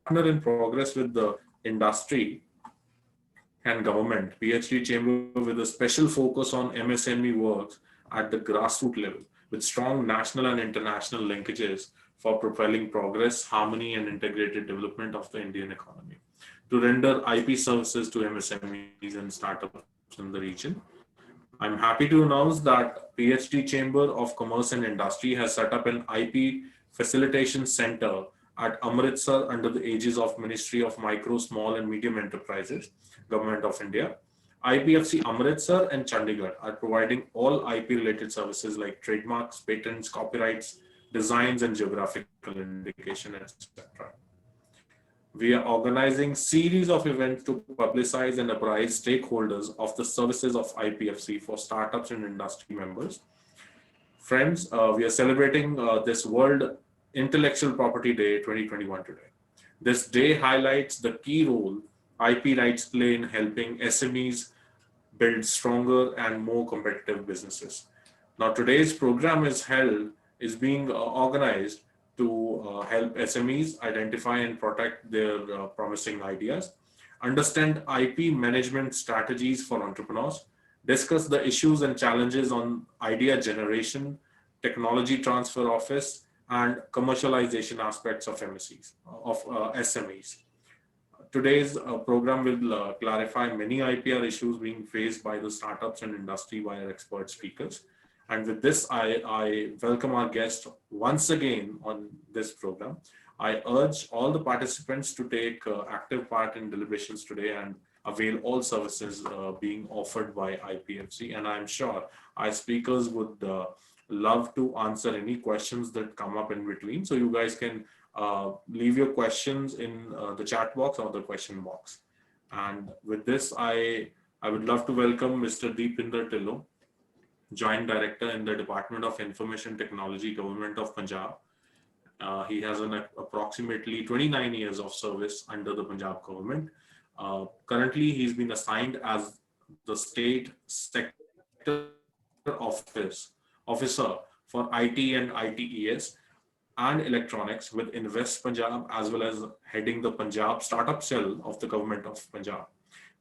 partner in progress with the industry and government, PhD Chamber with a special focus on MSME works at the grassroots level, with strong national and international linkages for propelling progress, harmony, and integrated development of the Indian economy. To render IP services to MSMEs and startups in the region, I'm happy to announce that PhD Chamber of Commerce and Industry has set up an IP Facilitation Center at Amritsar under the aegis of Ministry of Micro, Small and Medium Enterprises, Government of India. IPFC Amritsar and Chandigarh are providing all IP related services like trademarks, patents, copyrights, designs, and geographical indication, etc. We are organizing series of events to publicize and apprise stakeholders of the services of IPFC for startups and industry members. Friends, we are celebrating this World Intellectual Property Day 2021 today. This day highlights the key role IP rights play in helping SMEs build stronger and more competitive businesses. Now, today's program is being organized to help SMEs identify and protect their promising ideas, understand IP management strategies for entrepreneurs, discuss the issues and challenges on idea generation, technology transfer office, and commercialization aspects of MSCs, of SMEs. Today's program will clarify many IPR issues being faced by the startups and industry by our expert speakers. And with this, I welcome our guest once again on this program. I urge all the participants to take active part in deliberations today and avail all services being offered by IPFC. And I'm sure our speakers would love to answer any questions that come up in between. So you guys can leave your questions in the chat box or the question box. And with this, I would love to welcome Mr. Deepinder Tillo, Joint Director in the Department of Information Technology, Government of Punjab. He has approximately 29 years of service under the Punjab government. Currently, he's been assigned as the State Sector Officer for IT and ITES and electronics with Invest Punjab, as well as heading the Punjab startup cell of the government of Punjab.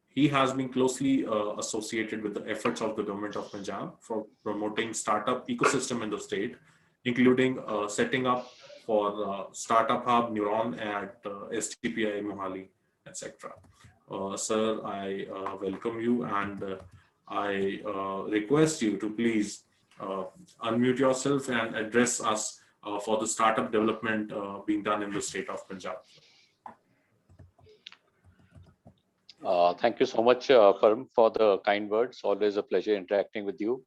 He has been closely associated with the efforts of the government of Punjab for promoting startup ecosystem in the state, including setting up for Startup Hub, Neuron at STPI Mohali, etc. Sir, I welcome you and I request you to please unmute yourself and address us for the startup development being done in the state of Punjab. Thank you so much, Param, for the kind words. Always a pleasure interacting with you,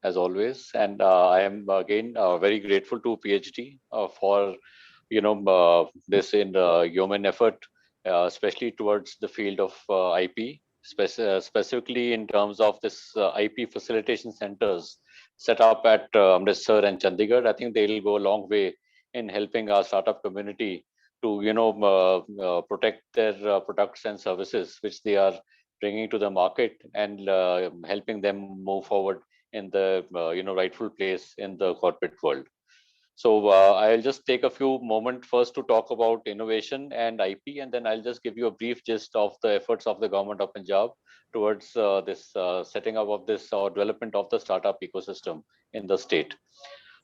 as always. And I am again very grateful to PhD for this in the human effort, especially towards the field of IP, specifically in terms of this IP facilitation centers set up at Amritsar and Chandigarh. I think they'll go a long way in helping our startup community to protect their products and services which they are bringing to the market and helping them move forward in the rightful place in the corporate world. So I'll just take a few moments first to talk about innovation and IP, and then I'll just give you a brief gist of the efforts of the government of Punjab towards this setting up of this development of the startup ecosystem in the state.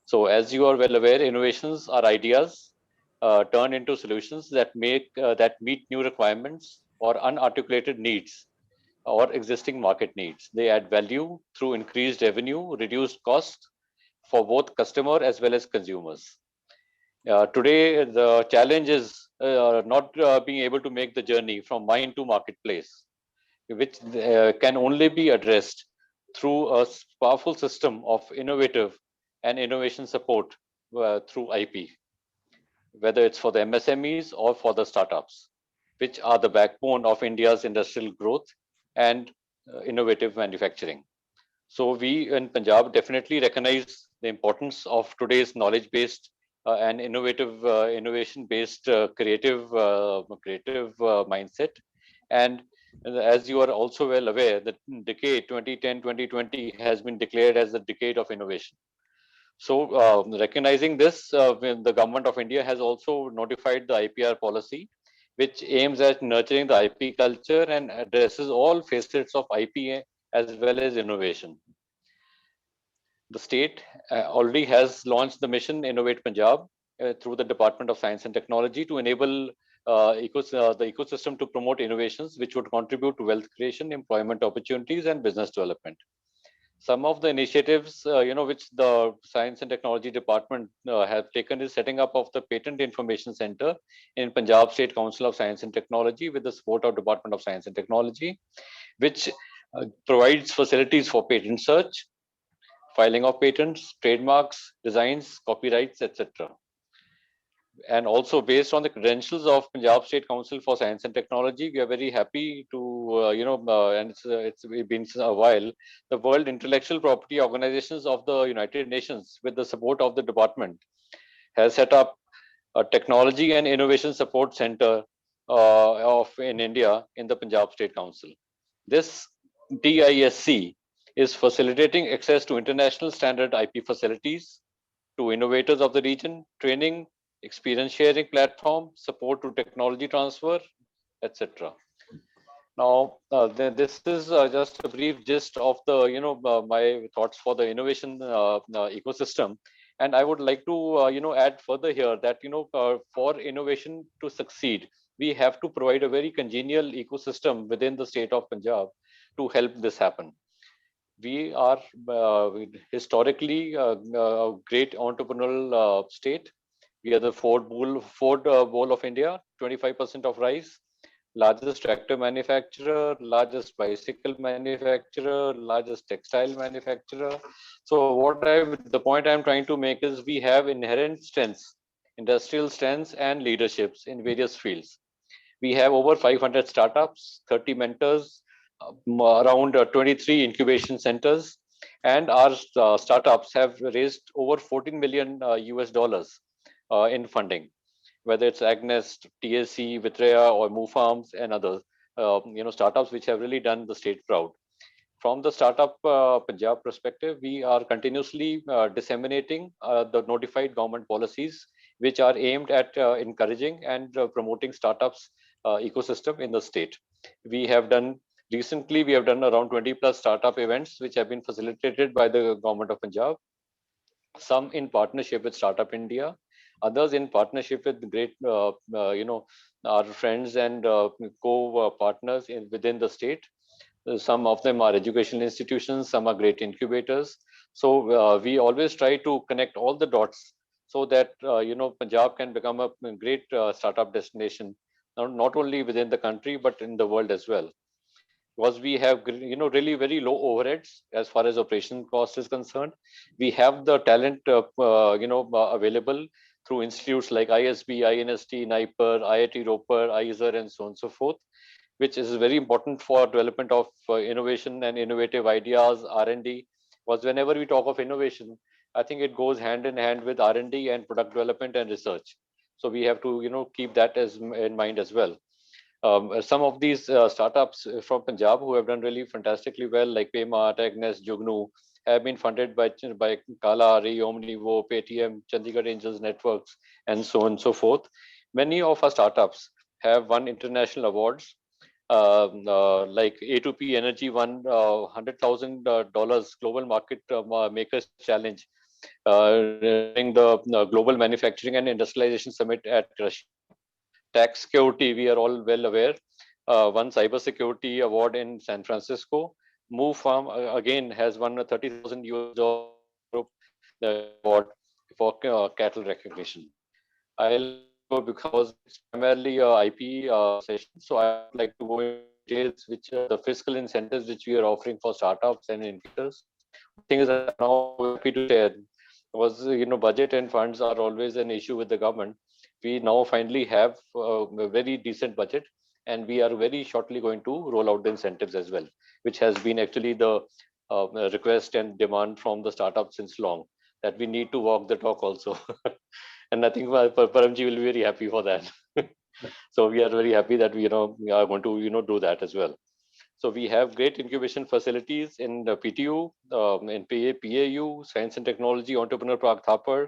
So as you are well aware, innovations are ideas turn into solutions that meet new requirements or unarticulated needs or existing market needs. They add value through increased revenue, reduced cost for both customer as well as consumers. Today, the challenge is not being able to make the journey from mine to marketplace, which can only be addressed through a powerful system of innovative and innovation support through IP, whether it's for the MSMEs or for the startups, which are the backbone of India's industrial growth and innovative manufacturing. So we in Punjab definitely recognize the importance of today's knowledge-based and innovation-based creative mindset. And as you are also well aware, the decade 2010-2020 has been declared as the decade of innovation. So recognizing this, when the government of India has also notified the IPR policy which aims at nurturing the IP culture and addresses all facets of IP as well as innovation. The state already has launched the mission Innovate Punjab through the Department of Science and Technology to enable the ecosystem to promote innovations which would contribute to wealth creation, employment opportunities, and business development. Some of the initiatives, which the Science and Technology Department have taken is setting up of the Patent Information Center in Punjab State Council of Science and Technology with the support of Department of Science and Technology, which provides facilities for patent search, filing of patents, trademarks, designs, copyrights, etc. And also based on the credentials of Punjab State Council for Science and Technology, we are very happy to, and it's been a while, the World Intellectual Property Organizations of the United Nations, with the support of the department, has set up a technology and innovation support center in India in the Punjab State Council. This TISC is facilitating access to international standard IP facilities to innovators of the region, training, experience sharing platform, support to technology transfer, etc. Now, this is just a brief gist of the, my thoughts for the innovation ecosystem. And I would like to, add further here that, for innovation to succeed, we have to provide a very congenial ecosystem within the state of Punjab to help this happen. We are historically a great entrepreneurial state. We are the Ford Bowl of India, 25% of rice, largest tractor manufacturer, largest bicycle manufacturer, largest textile manufacturer. So the point I'm trying to make is we have inherent strengths, industrial strengths and leaderships in various fields. We have over 500 startups, 30 mentors, around 23 incubation centers, and our startups have raised over 14 million US dollars in funding, whether it's Agnest, TSC, Vitrea, or MoveFarms and others, startups which have really done the state proud. From the startup Punjab perspective, we are continuously disseminating the notified government policies which are aimed at encouraging and promoting startups ecosystem in the state. Recently, we have done around 20 plus startup events which have been facilitated by the government of Punjab, some in partnership with Startup India, others in partnership with great, our friends and co-partners within the state. Some of them are educational institutions, some are great incubators. So we always try to connect all the dots so that, Punjab can become a great startup destination, not only within the country, but in the world as well. Because we have, really very low overheads as far as operation cost is concerned. We have the talent, available through institutes like ISB, INST, NIPER, IIT Ropar, IISER, and so on and so forth, which is very important for development of innovation and innovative ideas, R&D. Because whenever we talk of innovation, I think it goes hand in hand with R&D and product development and research. So we have to, keep that in mind as well. Some of these startups from Punjab who have done really fantastically well, like Paymart, Agnes, Jugnu, have been funded by Kala, Omnivo, Paytm, Chandigarh Angels Networks, and so on and so forth. Many of our startups have won international awards. Like A2P Energy won $100,000 Global Market Makers Challenge during the Global Manufacturing and Industrialization Summit at Russia. Tax security, we are all well aware, won cybersecurity award in San Francisco. MoveFarm again has won a $30,000 award for cattle recognition. I'll go because it's primarily a IP session, so I'd like to go into details, which are the fiscal incentives which we are offering for startups and incubators. The thing is, I'm now happy to share was, budget and funds are always an issue with the government. We now finally have a very decent budget, and we are very shortly going to roll out the incentives as well, which has been actually the request and demand from the startup since long, that we need to walk the talk also. And I think Paramji will be very happy for that. So we are very happy that we are going to do that as well. So we have great incubation facilities in the PTU, in PAU, Science and Technology Entrepreneur Park Thapar,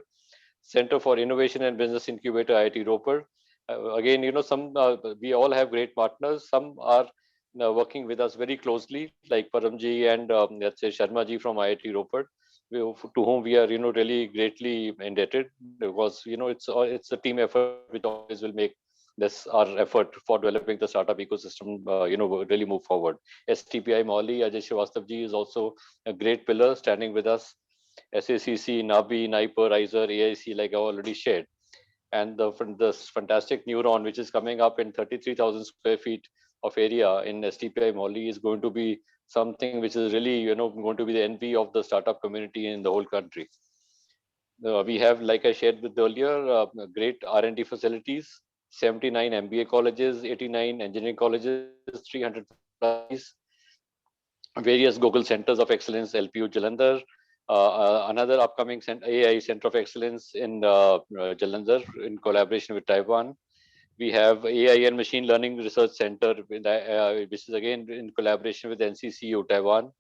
Center for Innovation and Business Incubator, IIT Ropar, Again, some we all have great partners. Some are working with us very closely, like Paramji and let's say Sharma ji from IIT Ropar, to whom we are really greatly indebted, because it's a team effort which always will make this our effort for developing the startup ecosystem really move forward. STPI Mali, Ajay Srivastav ji is also a great pillar standing with us. SACC, NABI, NIPER, ISER, AIC, like I already shared, and this fantastic Neuron, which is coming up in 33,000 square feet of area in STPI Mali, is going to be something which is really going to be the envy of the startup community in the whole country. We have, like I shared with earlier, great R&D facilities, 79 MBA colleges, 89 engineering colleges, 300 various Google Centers of Excellence, LPU Jalandhar, another upcoming AI Center of Excellence in Jalandhar in collaboration with Taiwan. We have AI and Machine Learning Research Center, which is again in collaboration with NCCU Taiwan.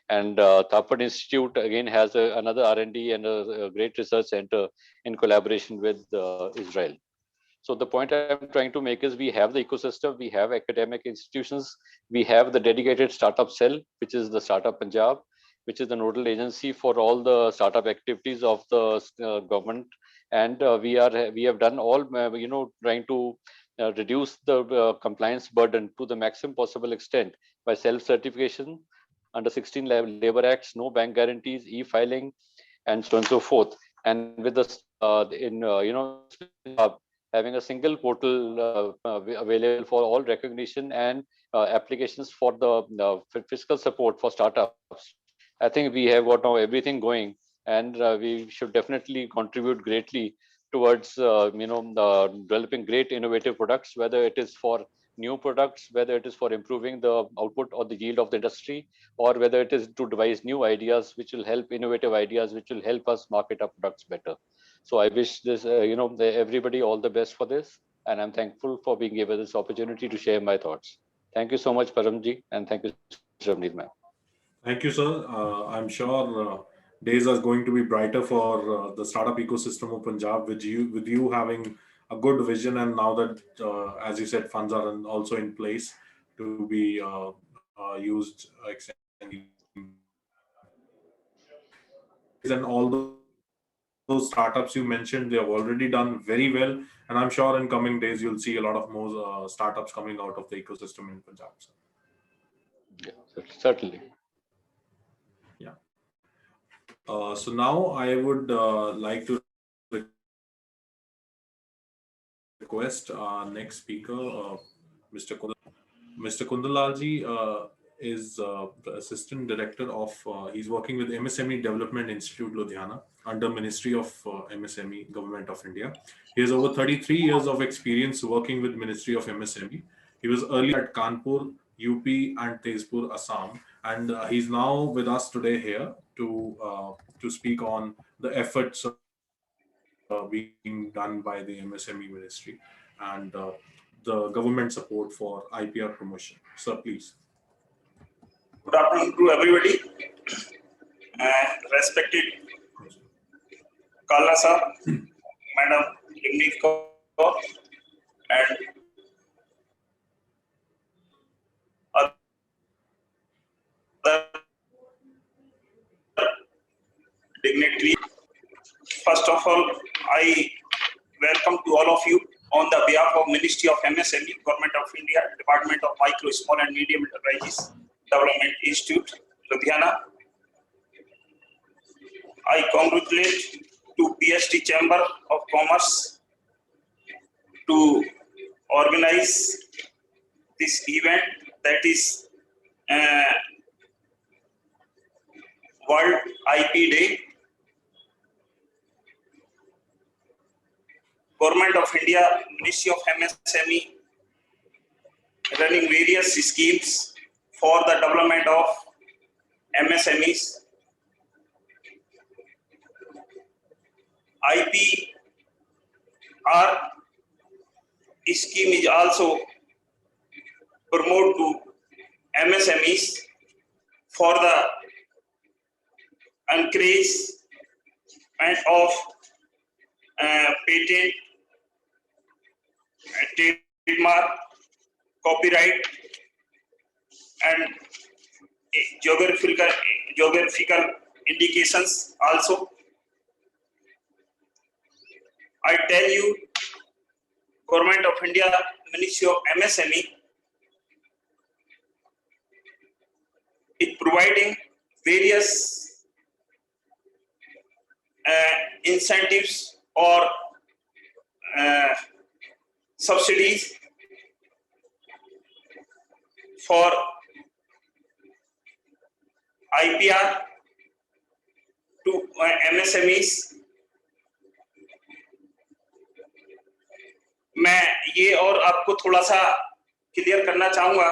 And Thapar Institute again has another R&D and a great research center in collaboration with Israel. So the point I'm trying to make is we have the ecosystem, we have academic institutions, we have the dedicated startup cell, which is the Startup Punjab, which is the nodal agency for all the startup activities of the government. And we have done all, trying to reduce the compliance burden to the maximum possible extent by self-certification under 16 Labor Acts, no bank guarantees, e-filing, and so on and so forth. And with the having a single portal available for all recognition and applications for the fiscal support for startups. I think we have got now everything going, and we should definitely contribute greatly towards developing great innovative products, whether it is for new products, whether it is for improving the output or the yield of the industry, or whether it is to devise new ideas which will help, innovative ideas which will help us market our products better. So I wish this, everybody all the best for this, and I'm thankful for being given this opportunity to share my thoughts. Thank you so much, Paramji, and thank you, Shamneet ma'am. Thank you, sir. I'm sure days are going to be brighter for the startup ecosystem of Punjab with you having a good vision, and now that, as you said, funds are also in place to be used extensively. And all those startups you mentioned, they have already done very well, and I'm sure in coming days you'll see a lot of more startups coming out of the ecosystem in Punjab. Sir. Yeah, certainly. Yeah. So now I would like to request our next speaker, Mr. Kundalalji is the Assistant Director of, he's working with MSME Development Institute, Ludhiana, under Ministry of MSME, Government of India. He has over 33 years of experience working with Ministry of MSME. He was earlier at Kanpur, UP and Tezpur, Assam, and he's now with us today here to speak on the efforts being done by the MSME Ministry and the government support for IPR promotion. Sir, please. Good afternoon to everybody. Respected Kala sir, Madam Igneet Kaur, and other dignitaries. First of all, I welcome to all of you on the behalf of Ministry of MSME, Government of India, Department of Micro, Small and Medium Enterprises Development Institute, Ludhiana. I congratulate to PST Chamber of Commerce to organize this event, that is World IP Day. Government of India, Ministry of MSME, running various schemes for the development of MSMEs. IPR scheme is also promote to MSMEs for the encouragement of patent trademark, copyright, and geographical indications also. I tell you, Government of India, Ministry of MSME is providing various incentives or subsidies for IPR to MSMEs. मैं ये और आपको थोड़ा सा clear करना चाहूंगा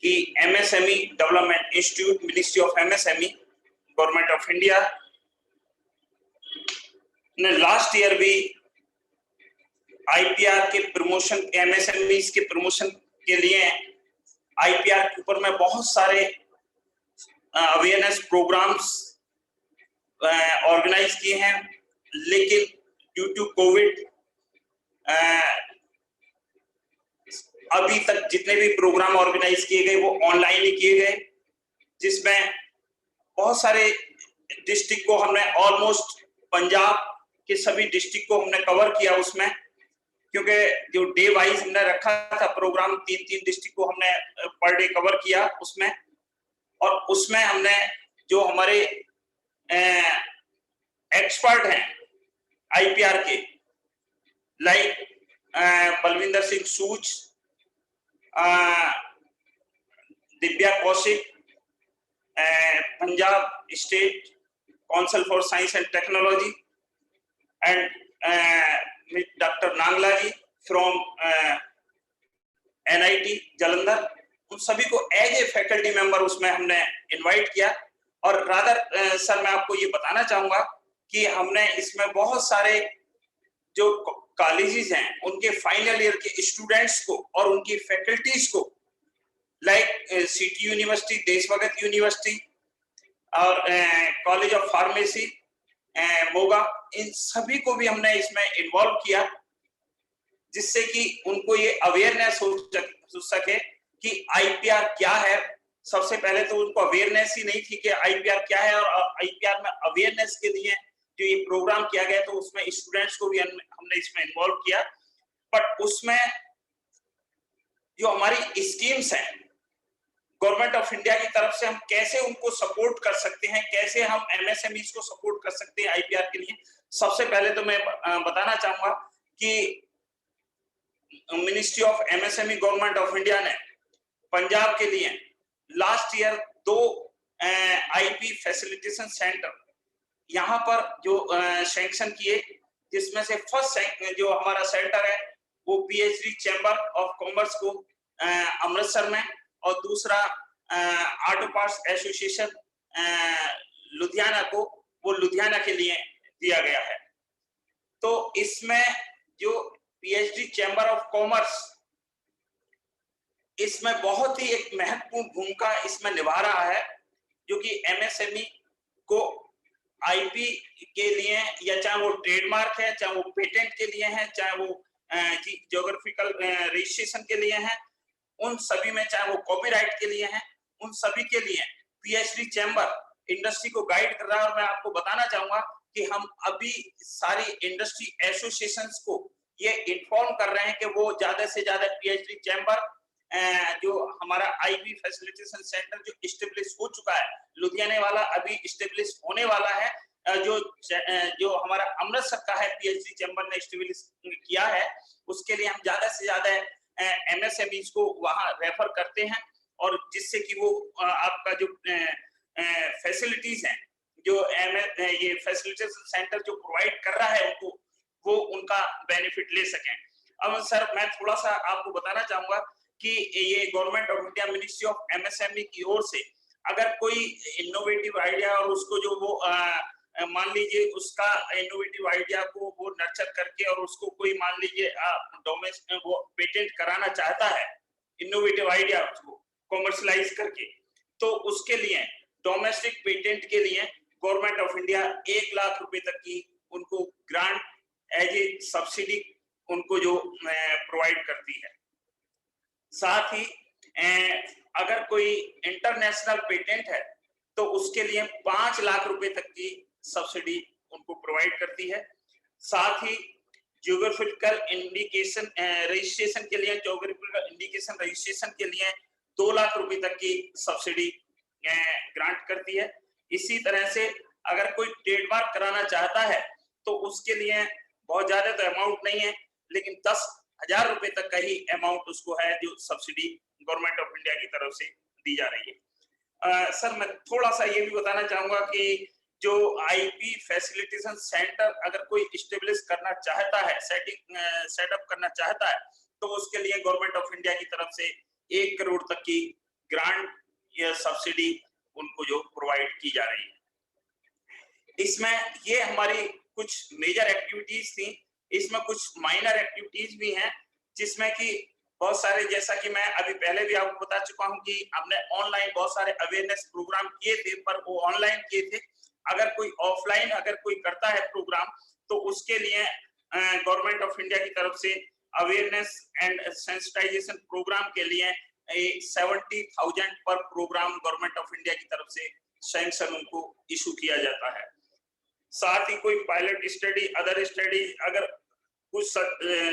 कि MSME development institute, ministry of MSME, government of India ने लास्ट ईयर भी IPR के प्रमोशन, MSMEs के प्रमोशन के लिए IPR के ऊपर में बहुत सारे अवेयरनेस प्रोग्राम्स ऑर्गेनाइज किए हैं, लेकिन ड्यू टू कोविड अभी तक जितने भी प्रोग्राम ऑर्गेनाइज किए गए वो ऑनलाइन ही किए गए, जिसमें बहुत सारे डिस्ट्रिक्ट को हमने, ऑलमोस्ट पंजाब के सभी डिस्ट्रिक्ट को हमने कवर किया उसमें, क्योंकि जो डे वाइज हमने रखा था प्रोग्राम, 3-3 डिस्ट्रिक्ट को हमने पर डे कवर किया उसमें। और उसमें हमने जो हमारे एक्सपर्ट हैं IPR के, like Balwinder Singh Sooch, Divya Kaushik, Punjab state council for science and technology, and doctor Nangla ji from NIT Jalandhar, उन सभी को एज ए फैकल्टी मेंबर उसमें हमने इनवाइट किया। और रादर सर, मैं आपको ये बताना चाहूंगा कि हमने इसमें बहुत सारे जो कॉलेजेस हैं उनके फाइनल ईयर के स्टूडेंट्स को और उनकी फैकल्टीज को, like city university, Deshbhagat university और कॉलेज ऑफ फार्मेसी मोगा, इन सभी को भी हमने इसमें इन्वॉल्व किया, जिससे कि उनको ये अवेयरनेस हो सके कि IPR क्या है। सबसे पहले तो उनको अवेयरनेस ही नहीं थी कि IPR क्या है, और IPR में अवेयरनेस के लिए जो ये प्रोग्राम किया गया तो उसमें स्टूडेंट्स को भी हमने इसमें इन्वॉल्व किया। बट उसमें जो हमारी स्कीम्स हैं गवर्नमेंट ऑफ इंडिया की तरफ से, हम कैसे उनको सपोर्ट कर सकते हैं, कैसे हम MSMEs को सपोर्ट कर सकते हैं IPR के लिए। सबसे पहले तो मैं बताना चाहूंगा कि ministry of MSME government of India ने पंजाब के लिए last year 2 IP facilitation centre यहाँ पर जो सैंक्शन किए, जिसमें से फर्स्ट जो हमारा सेंटर है वो PhD चैम्बर ऑफ कॉमर्स को अमृतसर में, और दूसरा ऑटो पार्ट्स एसोसिएशन लुधियाना को, वो लुधियाना के लिए दिया गया है। तो इसमें जो PhD चैम्बर ऑफ कॉमर्स इसमें बहुत ही एक महत्वपूर्ण भूमिका इसमें निभा रहा है, जो कि MSME को IP के लिए, या चाहे वो ट्रेडमार्क है, चाहे वो पेटेंट के लिए है, चाहे वो ज्योग्राफिकल रजिस्ट्रेशन के लिए है, उन सभी में, चाहे वो कॉपीराइट के लिए है, उन सभी के लिए PhD चैम्बर इंडस्ट्री को गाइड कर रहा है। और मैं आपको बताना चाहूंगा कि हम अभी सारी इंडस्ट्री एसोसिएशंस को ये इन्फॉर्म कर रहे हैं कि वो ज्यादा से ज्यादा PhD चैम्बर, जो हमारा IP फैसिलिटेशन सेंटर जो इस्टेब्लिश हो चुका है, लुधियाना वाला अभी इस्टेब्लिश होने वाला है, जो हमारा अमृतसर का है PhD चैम्बर ने इस्टेब्लिश किया है, उसके लिए हम ज्यादा से ज्यादा MSMEs को वहां रेफर करते हैं, और जिससे कि वो आपका जो फैसिलिटीज हैं, जो ये फैसिलिटेशन सेंटर जो प्रोवाइड कर रहा है उनको, वो उनका बेनिफिट ले सकें। अब सर, मैं थोड़ा सा आपको बताना चाहूंगा कि ये government of India ministry of MSME की ओर से अगर कोई इनोवेटिव आइडिया, और उसको जो वो मान लीजिए उसका इनोवेटिव आइडिया को वो नर्चर करके, और उसको कोई मान लीजिए डोमेस्टिक वो पेटेंट कराना चाहता है, इनोवेटिव आइडिया उसको कॉमर्शलाइज करके, तो उसके लिए डोमेस्टिक पेटेंट के लिए गवर्नमेंट ऑफ इंडिया 1 लाख रुपए तक की उनको ग्रांट एज ए सब्सिडी उनको जो प्रोवाइड करती है। साथ ही अगर कोई इंटरनेशनल पेटेंट है तो उसके लिए 5 लाख रुपए तक की सब्सिडी उनको प्रोवाइड करती है। साथ ही ज्योग्राफिकल इंडिकेशन रजिस्ट्रेशन के लिए, ज्योग्राफिकल इंडिकेशन रजिस्ट्रेशन के लिए 2 लाख रुपए तक की सब्सिडी ग्रांट करती है। इसी तरह से अगर कोई ट्रेडमार्क कराना चाहता है तो उसके लिए बहुत ज्यादा तो अमाउंट नहीं है, लेकिन 10,000 रुपए तक का ही अमाउंट उसको है जो सब्सिडी गवर्नमेंट ऑफ इंडिया की तरफ से दी जा रही है। सर मैं थोड़ा सा ये भी बताना चाहूंगा कि जो आईपी फैसिलिटेशन सेंटर अगर कोई इस्टेब्लिश करना चाहता है, सेटअप करना चाहता है, तो उसके लिए गवर्नमेंट ऑफ इंडिया की तरफ से 1 करोड़ तक की ग्रांट या सब्सिडी उनको जो प्रोवाइड की जा रही है। इसमें ये हमारी कुछ मेजर एक्टिविटीज थी, इसमें कुछ माइनर एक्टिविटीज भी हैं जिसमें कि बहुत सारे, जैसा कि मैं अभी पहले भी आपको बता चुका हूं कि हमने ऑनलाइन बहुत सारे अवेयरनेस प्रोग्राम किए थे, पर वो ऑनलाइन किए थे। अगर कोई ऑफलाइन अगर कोई करता है प्रोग्राम तो उसके लिए गवर्नमेंट ऑफ इंडिया की तरफ से अवेयरनेस एंड सेंसिटाइजेशन प्रोग्राम के लिए 70,000 पर प्रोग्राम गवर्नमेंट ऑफ इंडिया की तरफ से सैंक्शन उनको इशू किया जाता है। साथ ही कोई पायलट स्टडी, अदर स्टडी अगर कुछ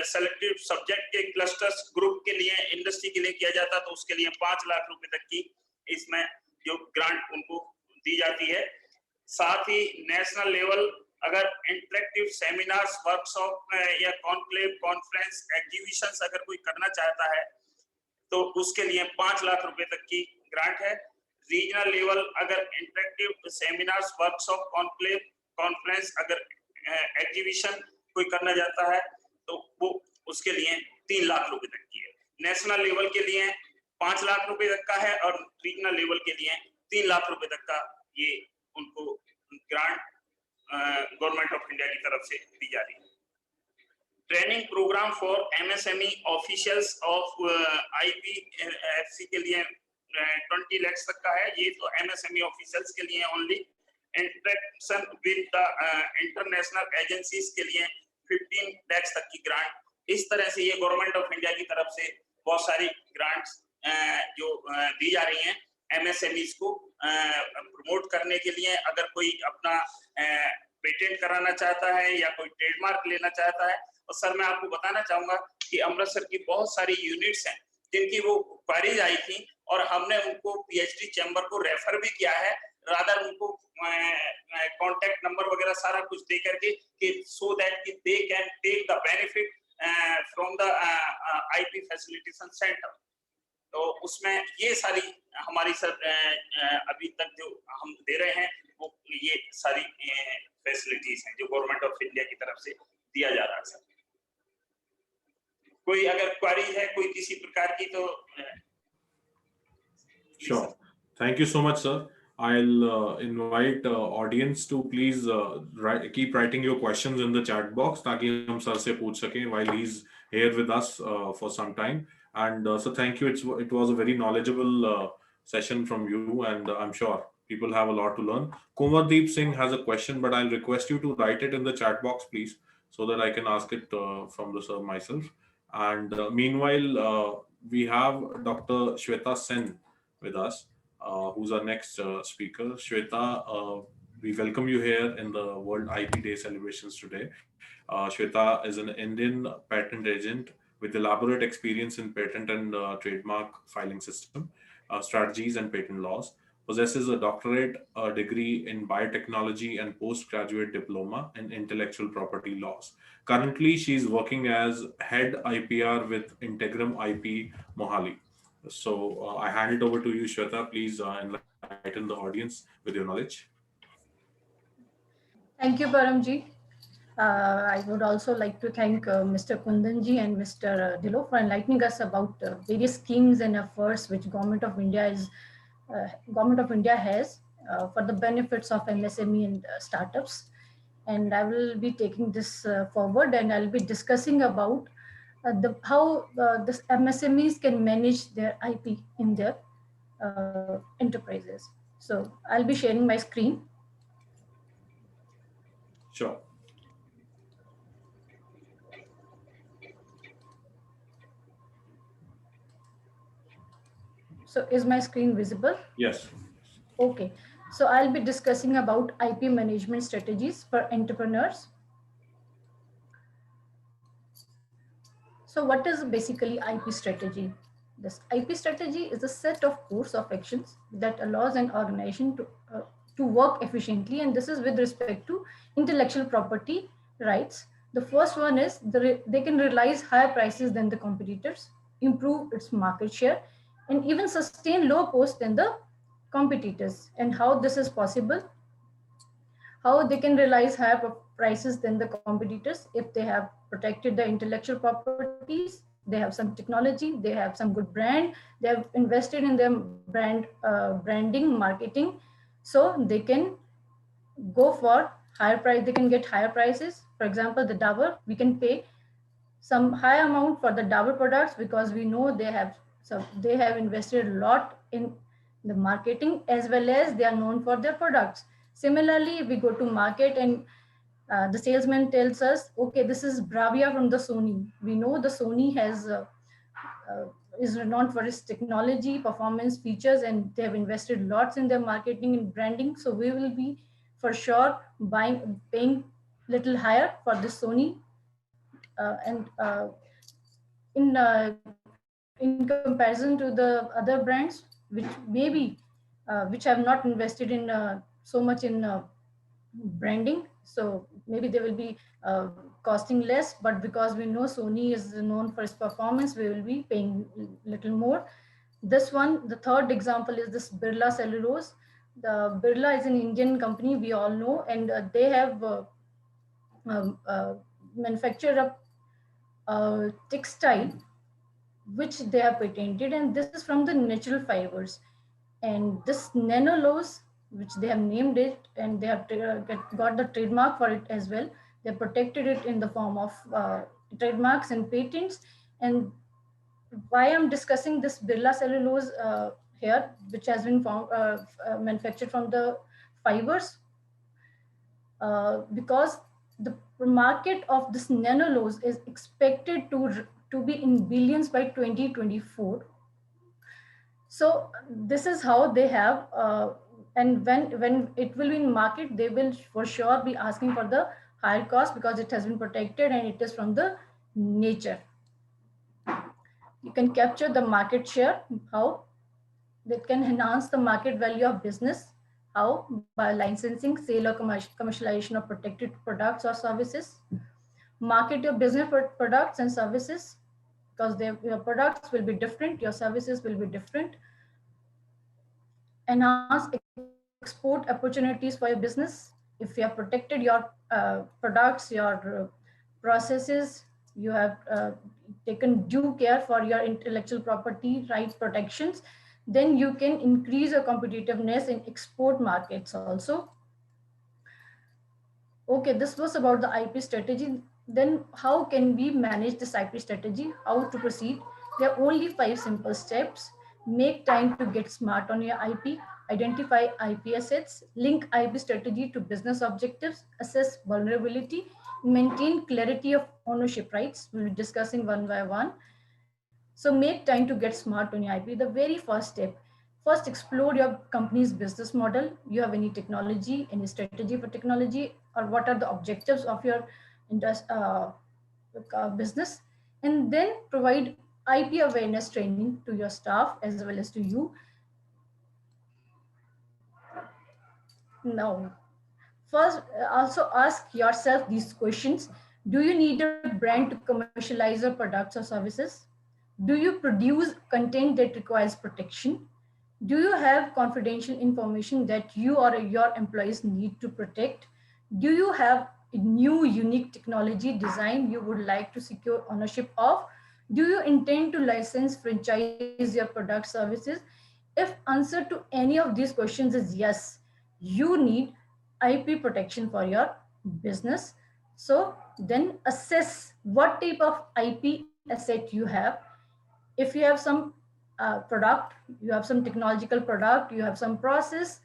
सेलेक्टेड सब्जेक्ट के क्लस्टर्स ग्रुप के लिए, इंडस्ट्री के लिए किया जाता तो उसके लिए 5 लाख रुपए तक की इसमें जो ग्रांट उनको दी जाती है। साथ ही नेशनल लेवल अगर इंटरेक्टिव सेमिनार्स, वर्कशॉप या कॉन्क्लेव, कॉन्फ्रेंस, एग्जीबिशंस अगर कोई करना चाहता है तो उसके लिए 5 लाख रुपए तक की ग्रांट है। रीजनल लेवल अगर interactive seminars, workshop, conclave, conference अगर एग्जीबिशन कोई करना चाहता है तो वो उसके लिए 3 लाख रुपए तक की है। नेशनल लेवल के लिए 5 लाख रुपए तक का है और रीजनल लेवल के लिए 3 लाख रुपए तक का ये उनको ग्रांट गवर्नमेंट ऑफ इंडिया की तरफ से दी जा रही है। Training programme for MSME officials of IPFC के लिए 20 लाख तक का है। ये तो एमएसएमई ऑफिशियल्स के लिए only. Interaction with the international agencies के लिए 15 लाख तक की ग्रांट। इस तरह से ये गवर्नमेंट ऑफ इंडिया की तरफ से बहुत सारी ग्रांट्स जो दी जा रही हैं एमएसएमईज को प्रमोट करने के लिए। अगर कोई अपना पेटेंट कराना चाहता है या कोई ट्रेडमार्क लेना चाहता है। और सर मैं आपको बताना चाहूंगा कि अमृतसर की बहुत सारी यूनिट्स हैं जिनकी वो क्वारीज आई थी और हमने उनको पीएचडी चैम्बर को रेफर भी किया है, रादर उनको कॉन्टेक्ट नंबर वगैरह सारा कुछ दे करके कि सो दैट कि they can take the benefit from the IP facilitation centre. तो उसमें ये सारी हमारी सर अभी तक जो हम दे रहे हैं वो ये सारी फैसिलिटीज हैं जो गवर्नमेंट ऑफ इंडिया की तरफ से दिया जा रहा है। सर कोई अगर क्वेरी है कोई किसी प्रकार की तो Sure. Thank you so much, sir. I'll invite audience to please keep writing your questions in the chat box ताकि हम सर से पूछ सकें while he's here with us for some time. And so thank you. It was a very knowledgeable session from you, and I'm sure people have a lot to learn. Komardeep Singh has a question, but I'll request you to write it in the chat box, please, so that I can ask it from the sir myself. And meanwhile, we have Dr. Shweta Sen with us, who's our next speaker. Shweta, we welcome you here in the World IP Day celebrations today. Shweta is an Indian patent agent with elaborate experience in patent and trademark filing system, strategies and patent laws. Possesses a doctorate degree in biotechnology and postgraduate diploma in intellectual property laws. Currently, she is working as head IPR with Integrum IP Mohali. So I hand it over to you, Shweta. Please enlighten the audience with your knowledge. Thank you, Paramji. I would also like to thank Mr. Kundanji and Mr. Dhillon for enlightening us about various schemes and efforts which Government of India has for the benefits of MSME and startups. And I will be taking this forward, and I'll be discussing about how this MSMEs can manage their IP in their enterprises. So I'll be sharing my screen. Sure. So is my screen visible? Yes. Okay. So I'll be discussing about IP management strategies for entrepreneurs. So what is basically IP strategy? This IP strategy is a set of course of actions that allows an organization to work efficiently, and this is with respect to intellectual property rights. The first one is they can realize higher prices than the competitors, improve its market share, and even sustain lower costs than the competitors. And how this is possible? How they can realize higher prices than the competitors if they have protected the intellectual properties, they have some technology, they have some good brand, they have invested in their branding, marketing, so they can go for higher price, they can get higher prices. For example, the Dabur, we can pay some high amount for the Dabur products because we know they have invested a lot in the marketing, as well as they are known for their products. Similarly, if we go to market and the salesman tells us, okay, this is Bravia from the Sony. We know the Sony is renowned for its technology, performance, features, and they have invested lots in their marketing and branding. So we will be for sure paying little higher for the Sony. In comparison to the other brands, which maybe which have not invested in so much in branding, so maybe they will be costing less, but because we know Sony is known for its performance, we will be paying little more. This one, the third example is this Birla Cellulose. The Birla is an Indian company, we all know, and they have manufactured a textile which they have patented, and this is from the natural fibers. And this nanolose, which they have named it, and they have got the trademark for it as well. They protected it in the form of trademarks and patents. And why I'm discussing this Birla Cellulose here, which has been manufactured from the fibers, because the market of this nanolose is expected to be in billions by 2024. So this is how they have, and when it will be in market, they will for sure be asking for the higher cost because it has been protected and it is from the nature. You can capture the market share, how that can enhance the market value of business, how by licensing, sale or commercialization of protected products or services. Market your business products and services, because your products will be different, your services will be different. Enhance export opportunities for your business. If you have protected your products, your processes, you have taken due care for your intellectual property right protections, then you can increase your competitiveness in export markets also. Okay, this was about the IP strategy. Then how can we manage this IP strategy? How to proceed? There are only 5 simple steps. Make time to get smart on your IP, identify IP assets, link IP strategy to business objectives, assess vulnerability, maintain clarity of ownership rights. We'll be discussing one by one. So make time to get smart on your IP. The very first step, first explore your company's business model. You have any technology, any strategy for technology, or what are the objectives of your business, and then provide IP awareness training to your staff as well as to you. Now, first, also ask yourself these questions. Do you need a brand to commercialize your products or services? Do you produce content that requires protection? Do you have confidential information that you or your employees need to protect? Do you have a new unique technology design you would like to secure ownership of? Do you intend to license, franchise your product services? If answer to any of these questions is yes, you need IP protection for your business. So then assess what type of IP asset you have. If you have some product, you have some technological product, you have some process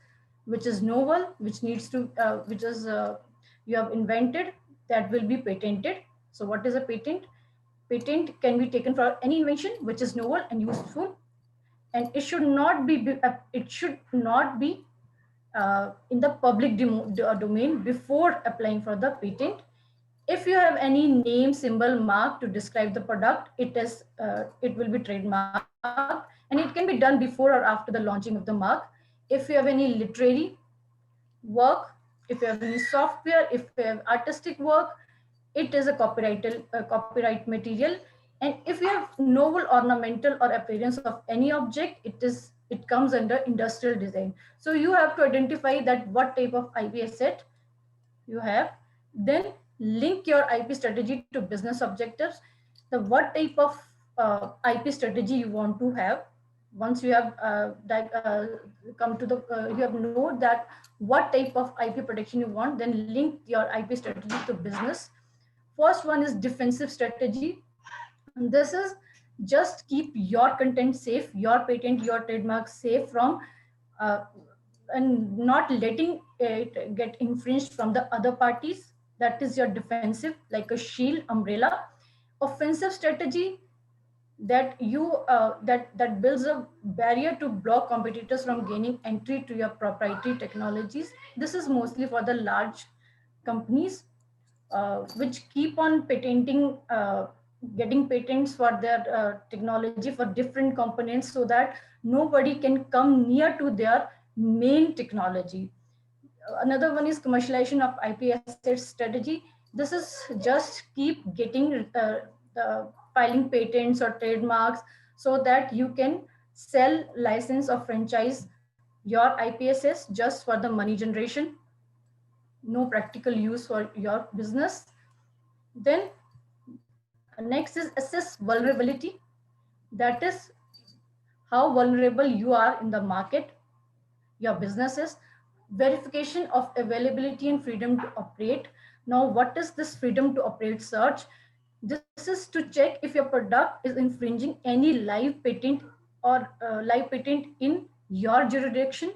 which is novel, which needs to, you have invented, that will be patented. So what is a patent? Patent can be taken for any invention which is novel and useful. and it should not be in the public domain before applying for the patent. If you have any name, symbol, mark to describe the product, it will be trademark, and it can be done before or after the launching of the mark. If you have any literary work, if you have any software, if you have artistic work, it is a copyright material. And if you have novel, ornamental, or appearance of any object, it comes under industrial design. So you have to identify that what type of IP asset you have, then link your IP strategy to business objectives, the what type of IP strategy you want to have. Once you have come to the you have know that what type of IP protection you want, then link your IP strategy to business. First one is defensive strategy. And this is just keep your content safe, your patent, your trademark safe from uh, and not letting it get infringed from the other parties. That is your defensive, like a shield, umbrella. Offensive strategy, that that builds a barrier to block competitors from gaining entry to your proprietary technologies. This is mostly for the large companies which keep on getting patents for their technology for different components, so that nobody can come near to their main technology. Another one is commercialization of IP assets strategy. This is just keep getting filing patents or trademarks so that you can sell, license, or franchise your IPSS just for the money generation, no practical use for your business. Then next is assess vulnerability. That is how vulnerable you are in the market, your businesses. Verification of availability and freedom to operate. Now, what is this freedom to operate search? This is to check if your product is infringing any live patent or live patent in your jurisdiction.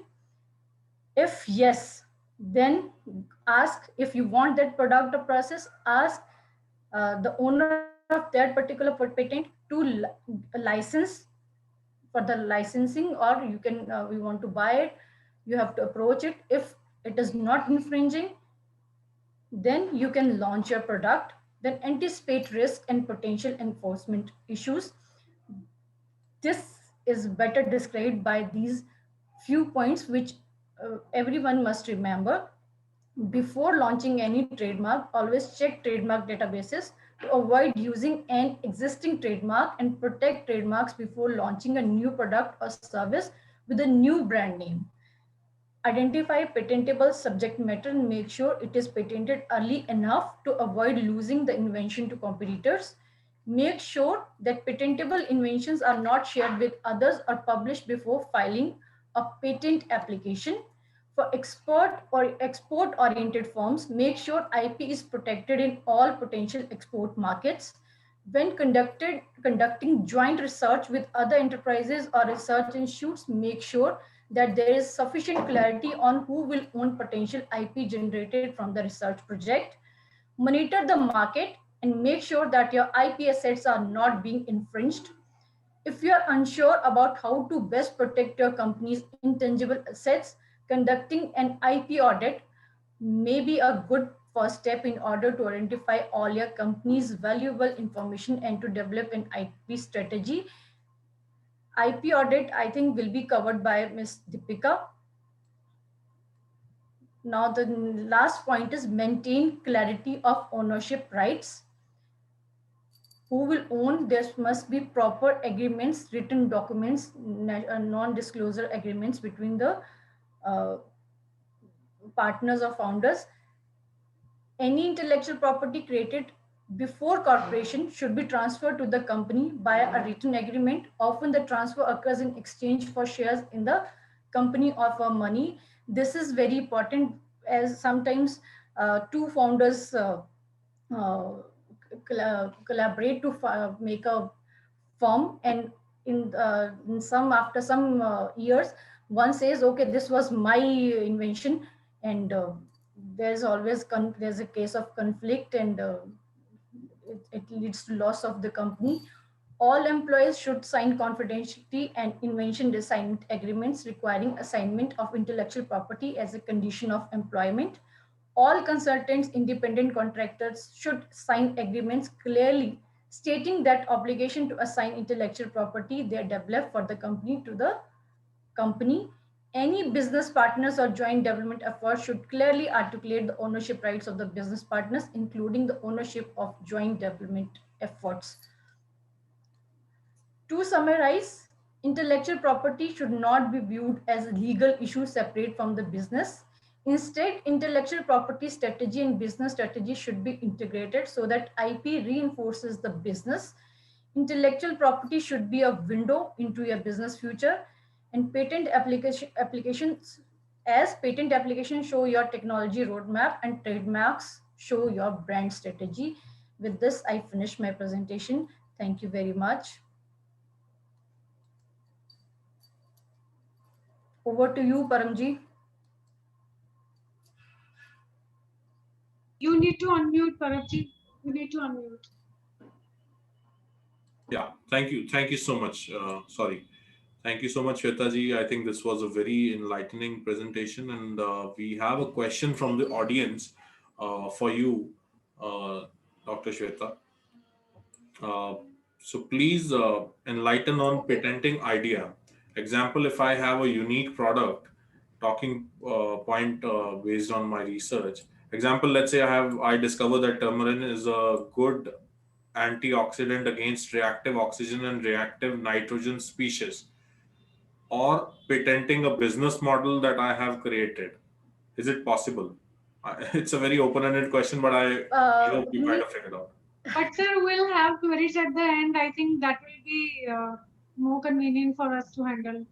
If yes, then ask, if you want that product or process, ask the owner of that particular patent to license for the licensing, or you can we want to buy it, you have to approach it. If it is not infringing, then you can launch your product. Then anticipate risk and potential enforcement issues. This is better described by these few points, which everyone must remember. Before launching any trademark, always check trademark databases to avoid using an existing trademark, and protect trademarks before launching a new product or service with a new brand name. Identify patentable subject matter and make sure it is patented early enough to avoid losing the invention to competitors. Make sure that patentable inventions are not shared with others or published before filing a patent application. For export-oriented firms, make sure IP is protected in all potential export markets. When conducting joint research with other enterprises or research institutes, make sure that there is sufficient clarity on who will own potential IP generated from the research project. Monitor the market and make sure that your IP assets are not being infringed. If you are unsure about how to best protect your company's intangible assets, conducting an IP audit may be a good first step in order to identify all your company's valuable information and to develop an IP strategy. IP audit, I think, will be covered by Ms. Deepika. Now, the last point is maintain clarity of ownership rights. Who will own? There must be proper agreements, written documents, non-disclosure agreements between the partners or founders. Any intellectual property created before corporation should be transferred to the company by a written agreement. Often the transfer occurs in exchange for shares in the company or for money. This is very important, as sometimes two founders collaborate to make a firm, and after some years, one says, okay, this was my invention, and there's always there's a case of conflict, and it leads to loss of the company. All employees should sign confidentiality and invention design agreements requiring assignment of intellectual property as a condition of employment. All consultants, independent contractors should sign agreements clearly stating that obligation to assign intellectual property they develop for the company to the company. Any business partners or joint development efforts should clearly articulate the ownership rights of the business partners, including the ownership of joint development efforts. To summarize, intellectual property should not be viewed as a legal issue separate from the business. Instead, intellectual property strategy and business strategy should be integrated so that IP reinforces the business. Intellectual property should be a window into your business future, and patent applications show your technology roadmap and trademarks show your brand strategy. With this, I finish my presentation. Thank you very much. Over to you, Paramji. You need to unmute, Paramji. You need to unmute. Yeah, thank you. Thank you so much. Thank you so much, Shweta ji. I think this was a very enlightening presentation, and we have a question from the audience for you, Dr. Shweta. So please enlighten on patenting idea. Example, if I have a unique product, talking point based on my research. Example, let's say I discover that turmeric is a good antioxidant against reactive oxygen and reactive nitrogen species, or patenting a business model that I have created. Is it possible? It's a very open-ended question, but I hope you kind of figured out. But sir, we'll have queries at the end. I think that will be more convenient for us to handle.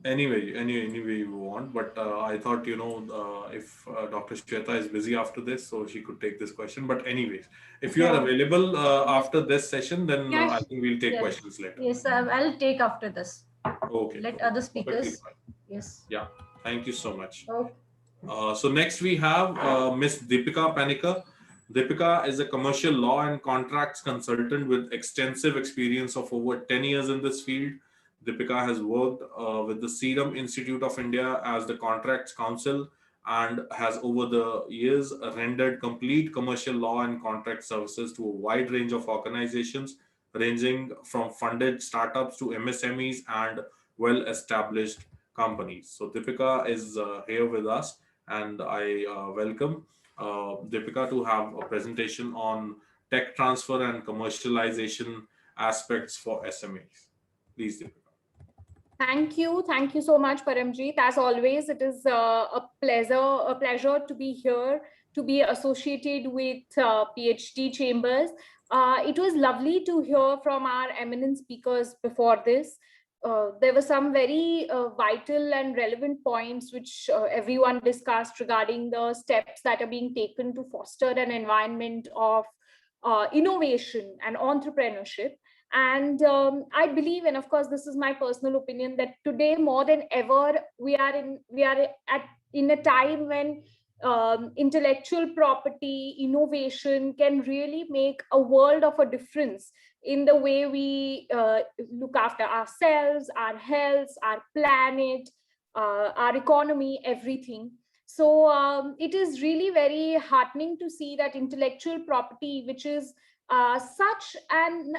Anyway you want, but I thought, if Dr. Shweta is busy after this, so she could take this question. But anyways, if you are available after this session, then Yes. I think we'll take questions later. Yes, I'll take after this. Okay. Let other speakers. Yes. Yeah. Thank you so much. Okay. So next we have Miss Deepika Panikar. Deepika is a commercial law and contracts consultant with extensive experience of over 10 years in this field. Deepika has worked with the Serum Institute of India as the contracts counsel and has over the years rendered complete commercial law and contract services to a wide range of organizations, ranging from funded startups to MSMEs and well-established companies. So Deepika is here with us, and I welcome Deepika to have a presentation on tech transfer and commercialization aspects for SMEs. Please, Deepika. Thank you so much, Paramjeet. As always, it is a pleasure to be here, to be associated with PhD Chambers. It was lovely to hear from our eminent speakers before this. There were some very vital and relevant points which everyone discussed regarding the steps that are being taken to foster an environment of innovation and entrepreneurship. And I believe, and of course, this is my personal opinion, that today more than ever, we are in a time when intellectual property, innovation can really make a world of a difference in the way we look after ourselves, our health, our planet, our economy, everything. So it is really very heartening to see that intellectual property, which is such an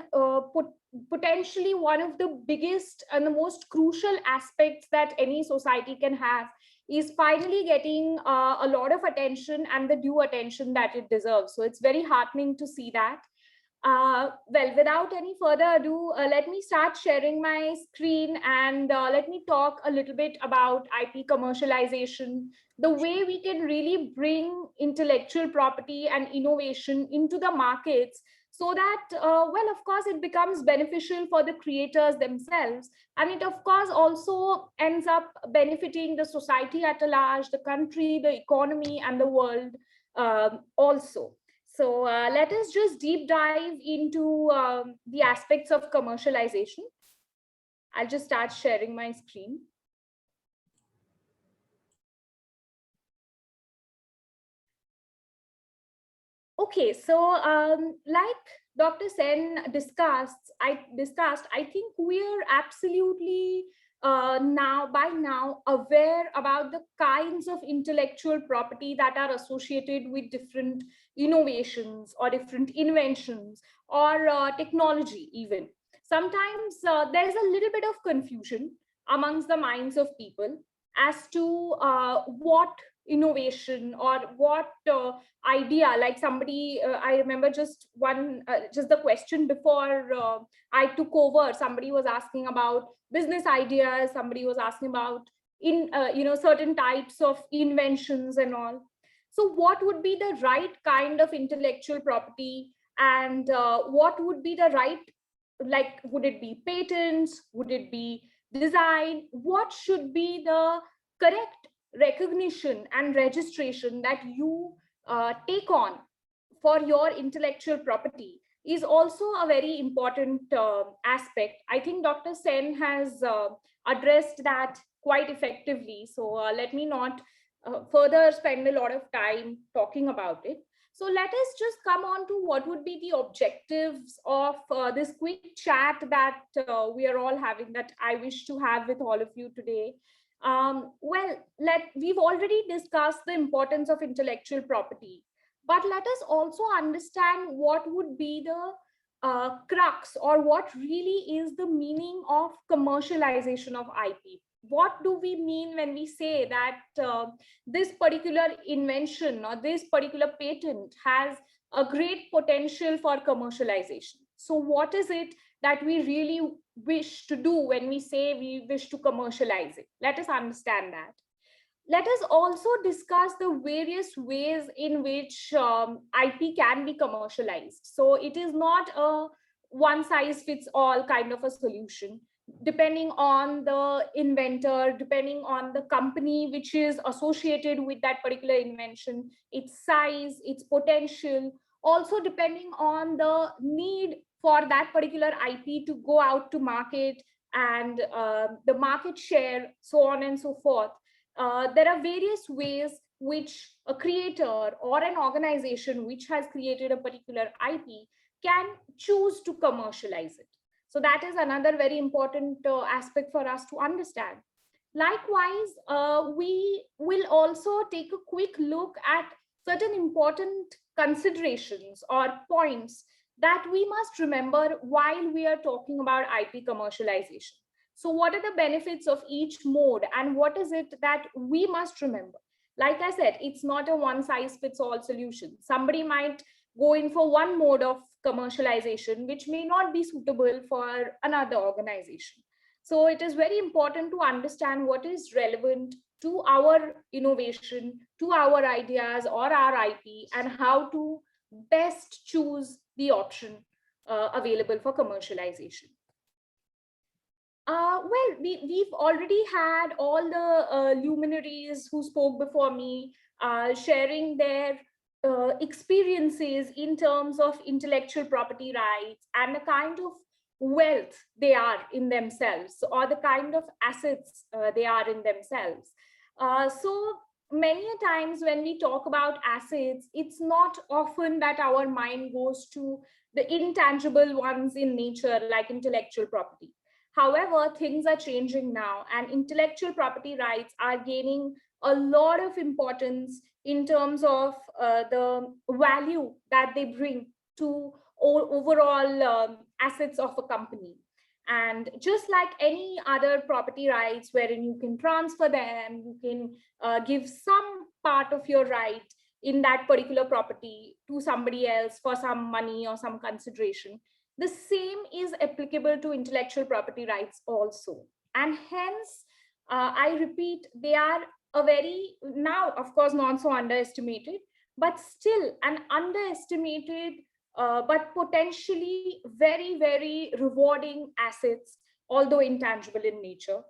potentially one of the biggest and the most crucial aspects that any society can have, is finally getting a lot of attention and the due attention that it deserves. So it's very heartening to see that. Well, without any further ado, let me start sharing my screen and let me talk a little bit about IP commercialization, the way we can really bring intellectual property and innovation into the markets, so that, well, of course, it becomes beneficial for the creators themselves. And it, of course, also ends up benefiting the society at large, the country, the economy, and the world also. So let us just deep dive into the aspects of commercialization. I'll just start sharing my screen. Okay, so like Dr. Sen discussed, I think we are absolutely by now aware about the kinds of intellectual property that are associated with different innovations or different inventions or technology even. Sometimes there's a little bit of confusion amongst the minds of people as to what innovation or what idea, like somebody, I remember just the question before I took over, somebody was asking about business ideas, somebody was asking about certain types of inventions and all. So what would be the right kind of intellectual property, and what would be the right, like, would it be patents, would it be design, what should be the correct recognition and registration that you take on for your intellectual property is also a very important aspect. I think Dr. Sen has addressed that quite effectively. So let me not further spend a lot of time talking about it. So let us just come on to what would be the objectives of this quick chat that we are all having, that I wish to have with all of you today. We've already discussed the importance of intellectual property, but let us also understand what would be the crux, or what really is the meaning of commercialization of IP. What do we mean when we say that this particular invention or this particular patent has a great potential for commercialization? So what is it that we really wish to do when we say we wish to commercialize it? Let us understand that. Let us also discuss the various ways in which IP can be commercialized. So it is not a one size fits all kind of a solution. Depending on the inventor, depending on the company which is associated with that particular invention, its size, its potential, also depending on the need for that particular IP to go out to market, and the market share, so on and so forth. There are various ways which a creator or an organization which has created a particular IP can choose to commercialize it. So that is another very important aspect for us to understand. Likewise, we will also take a quick look at certain important considerations or points that we must remember while we are talking about IP commercialization. So what are the benefits of each mode, and what is it that we must remember? Like I said, it's not a one size fits all solution. Somebody might go in for one mode of commercialization, which may not be suitable for another organization. So it is very important to understand what is relevant to our innovation, to our ideas or our IP, and how to best choose the option available for commercialization. We've already had all the luminaries who spoke before me sharing their experiences in terms of intellectual property rights and the kind of wealth they are in themselves, or the kind of assets they are in themselves. So many a times when we talk about assets, it's not often that our mind goes to the intangible ones in nature, like intellectual property. However, things are changing now, and intellectual property rights are gaining a lot of importance in terms of the value that they bring to overall assets of a company. And just like any other property rights, wherein you can transfer them, you can give some part of your right in that particular property to somebody else for some money or some consideration, the same is applicable to intellectual property rights also. And hence, I repeat, they are a very, now of course not so underestimated, but still an underestimated but potentially very, very rewarding assets, although intangible in nature.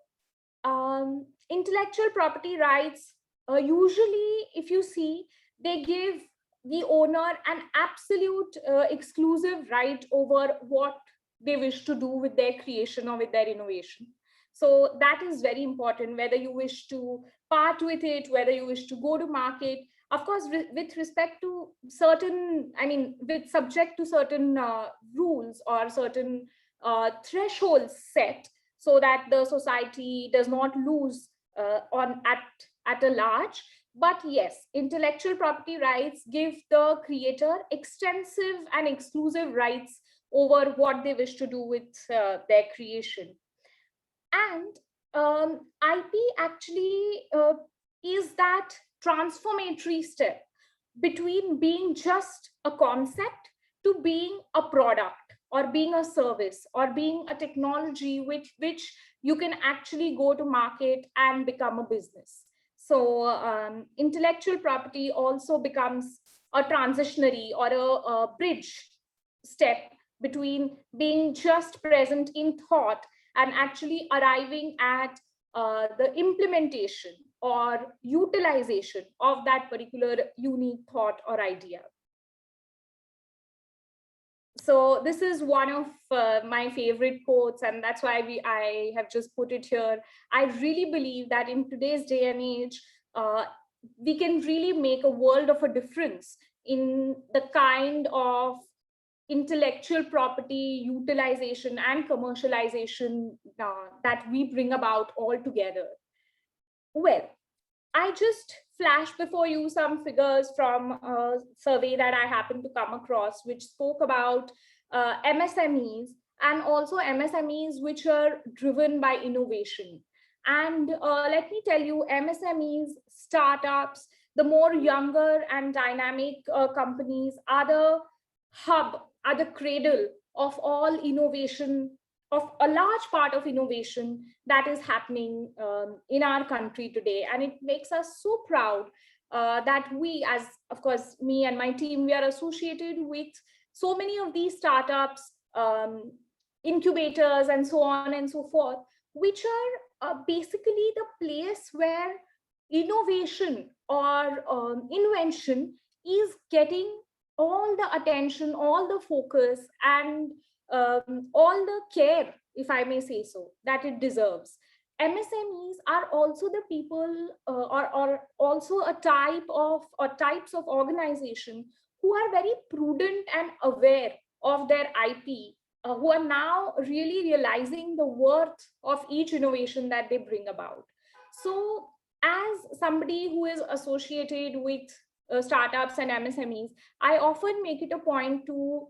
Intellectual property rights, usually, if you see, they give the owner an absolute exclusive right over what they wish to do with their creation or with their innovation. So that is very important, whether you wish to part with it, whether you wish to go to market. Of course, with respect to certain, with subject to certain rules or certain thresholds set, so that the society does not lose at a large. But yes, intellectual property rights give the creator extensive and exclusive rights over what they wish to do with their creation. And IP actually is that transformatory step between being just a concept to being a product, or being a service, or being a technology which you can actually go to market and become a business. So intellectual property also becomes a transitionary or a bridge step between being just present in thought and actually arriving at the implementation or utilization of that particular unique thought or idea. So this is one of my favorite quotes, and that's why I have just put it here. I really believe that in today's day and age, we can really make a world of a difference in the kind of intellectual property utilization and commercialization that we bring about all together. Well, I just flashed before you some figures from a survey that I happened to come across, which spoke about MSMEs, and also MSMEs which are driven by innovation. And let me tell you, MSMEs, startups, the more younger and dynamic companies are the hub, are the cradle of all innovation, of a large part of innovation that is happening in our country today. And it makes us so proud that we, as of course, me and my team, we are associated with so many of these startups, incubators, and so on and so forth, which are basically the place where innovation or invention is getting all the attention, all the focus, and all the care, if I may say so, that it deserves. MSMEs are also the people or also a type of or types of organization who are very prudent and aware of their IP, who are now really realizing the worth of each innovation that they bring about. So as somebody who is associated with startups and MSMEs, I often make it a point to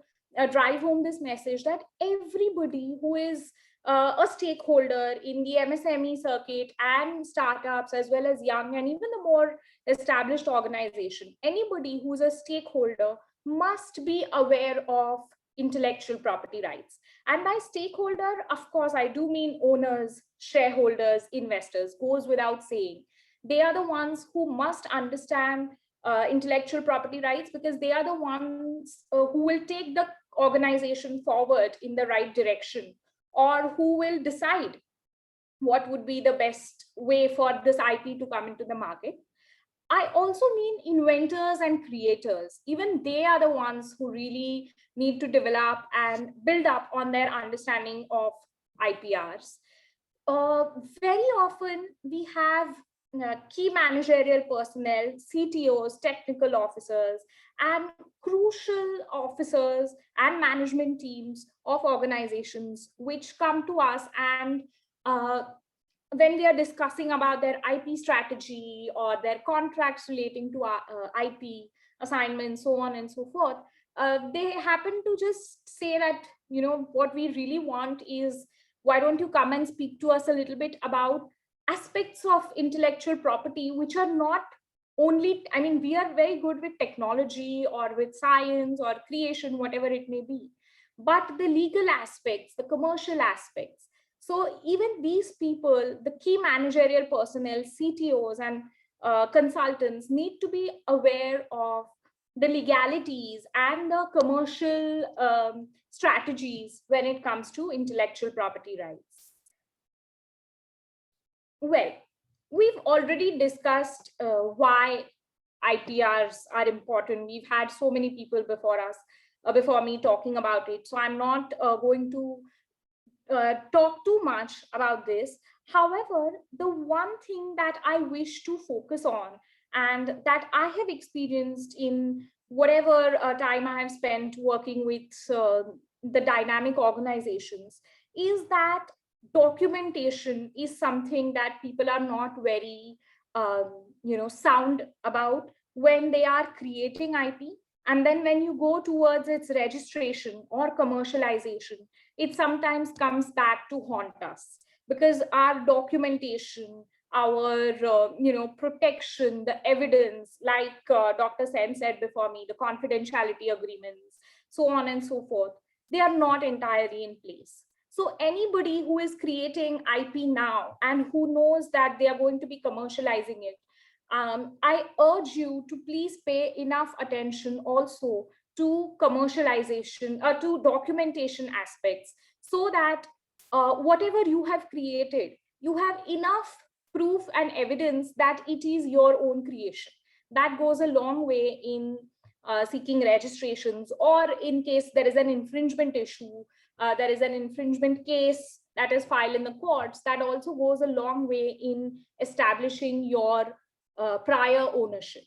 drive home this message that everybody who is a stakeholder in the MSME circuit and startups, as well as young and even the more established organization, anybody who's a stakeholder must be aware of intellectual property rights. And by stakeholder, of course, I do mean owners, shareholders, investors, goes without saying. They are the ones who must understand intellectual property rights, because they are the ones who will take the organization forward in the right direction, or who will decide what would be the best way for this IP to come into the market. I also mean inventors and creators. Even they are the ones who really need to develop and build up on their understanding of IPRs. Very often we have key managerial personnel, CTOs, technical officers, and crucial officers and management teams of organizations which come to us, and when they are discussing about their IP strategy or their contracts relating to IP assignments, so on and so forth, they happen to just say that, you know, what we really want is, why don't you come and speak to us a little bit about aspects of intellectual property, which are not only, I mean, we are very good with technology or with science or creation, whatever it may be, but the legal aspects, the commercial aspects. So even these people, the key managerial personnel, CTOs and consultants, need to be aware of the legalities and the commercial strategies when it comes to intellectual property rights. Well, we've already discussed why IPRs are important. We've had so many people before us, before me, talking about it. So I'm not going to talk too much about this. However, the one thing that I wish to focus on and that I have experienced in whatever time I have spent working with the dynamic organizations, is that documentation is something that people are not very sound about when they are creating IP. And then when you go towards its registration or commercialization, it sometimes comes back to haunt us, because our documentation, our protection, the evidence, like Dr. Sen said before me, the confidentiality agreements, so on and so forth, they are not entirely in place. So anybody who is creating IP now and who knows that they are going to be commercializing it, I urge you to please pay enough attention also to commercialization, to documentation aspects, so that whatever you have created, you have enough proof and evidence that it is your own creation. That goes a long way in seeking registrations, or in case there is an infringement issue, there is an infringement case that is filed in the courts, that also goes a long way in establishing your prior ownership.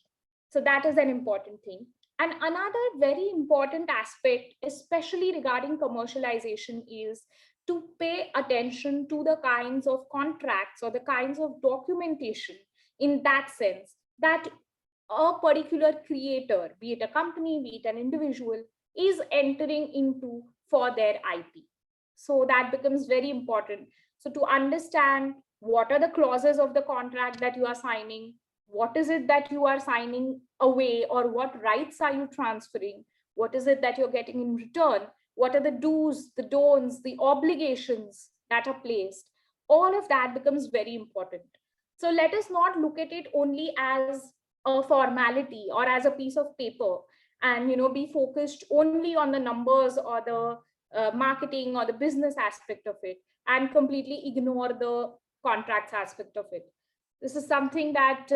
So that is an important thing. And another very important aspect, especially regarding commercialization, is to pay attention to the kinds of contracts or the kinds of documentation, in that sense, that a particular creator, be it a company, be it an individual, is entering into for their IP. So that becomes very important. So to understand what are the clauses of the contract that you are signing, what is it that you are signing away, or what rights are you transferring, what is it that you're getting in return, what are the do's, the don'ts, the obligations that are placed, all of that becomes very important. So let us not look at it only as a formality or as a piece of paper, and be focused only on the numbers or the marketing or the business aspect of it, and completely ignore the contracts aspect of it. This is something that